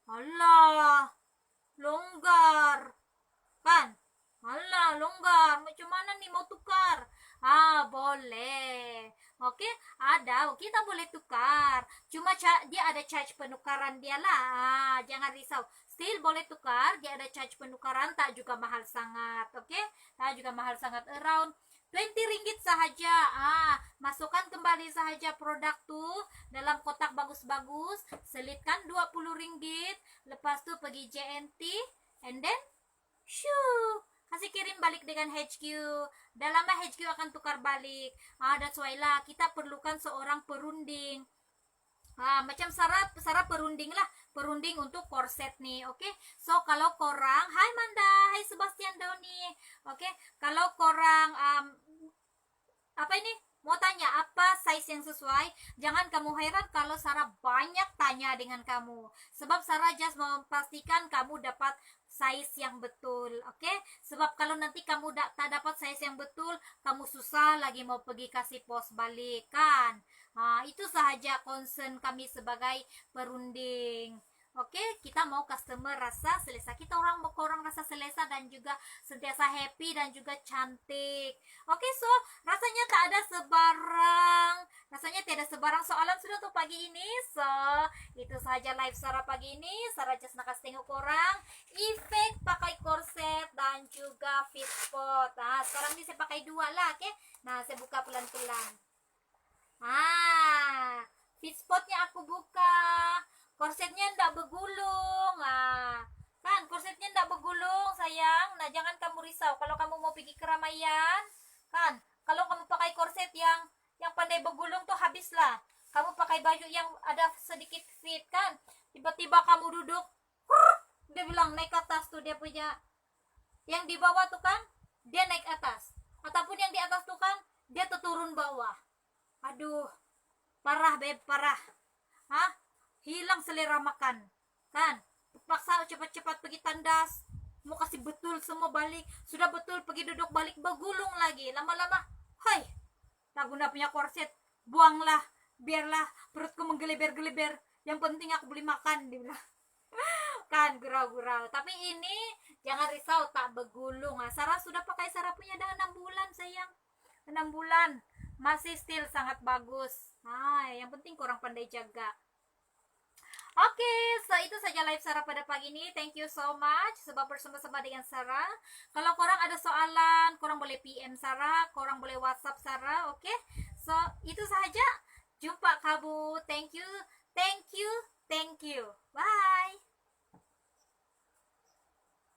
A: alah longgar kan, longgar, macam mana nih mau tukar? Boleh, oke, ada, kita boleh tukar, cuma dia ada charge penukaran dia lah, jangan risau, still boleh tukar, dia ada charge penukaran, tak juga mahal sangat, oke, tak juga mahal sangat, around 20 ringgit sahaja. Masukkan kembali sahaja produk tuh dalam kotak bagus-bagus, selitkan 20 ringgit, lepas tuh pergi JNT, and then shoo, kasih kirim balik dengan HQ. Dalam HQ akan tukar balik. That's why lah kita perlukan seorang perunding. Macam Sarah perunding lah, perunding untuk korset nih, oke. So kalau korang, hai Manda, hai Sebastian Doni, oke. Kalau korang apa ini mau tanya apa size yang sesuai, jangan kamu heran kalau Sarah banyak tanya dengan kamu, sebab Sarah just mau memastikan kamu dapat size yang betul, oke. Sebab kalau nanti kamu tak dapat size yang betul, kamu susah lagi mau pergi kasih pos balik kan. Itu sahaja concern kami sebagai perunding. Oke, kita mau customer rasa selesa. Kita orang rasa selesa dan juga sentiasa happy dan juga cantik. Oke, so rasanya tak ada sebarang, Rasanya tidak sebarang soalan sudah tuh pagi ini. So, itu saja live Sarah pagi ini. Sarah just nakasih tengok korang efek pakai korset dan juga fit spot. Nah, sekarang ini saya pakai dua lah, oke? Nah, saya buka pelan-pelan. Fit spotnya aku buka. Korsetnya ndak bergulung. Kan korsetnya ndak bergulung, sayang. Nah, jangan kamu risau kalau kamu mau pergi keramaian. Kan, kalau kamu pakai korset yang pandai bergulung tuh habislah. Kamu pakai baju yang ada sedikit fit kan, tiba-tiba kamu duduk, dia bilang naik ke atas tuh dia punya. Yang di bawah tuh kan, dia naik atas. Ataupun yang di atas tuh kan, dia turun bawah. Aduh, parah beb, parah. Hilang selera makan. Kan, paksa cepat-cepat pergi tandas, mau kasih betul semua balik, sudah betul pergi duduk balik bergulung lagi. Lama-lama, hai, tak guna punya korset, buanglah, biarlah perutku menggeleber-geleber. Yang penting aku beli makan, dia bilang. Kan gurau-gurau. Tapi ini jangan risau, tak bergulung. Sarah sudah pakai Sarah punya dah 6 bulan sayang. 6 bulan masih still sangat bagus. Yang penting kurang pandai jaga. Oke, so itu saja live Sarah pada pagi ini. Thank you so much sebab bersama-sama dengan Sarah. Kalau korang ada soalan, korang boleh PM Sarah, korang boleh WhatsApp Sarah, oke? So, itu saja. Jumpa kamu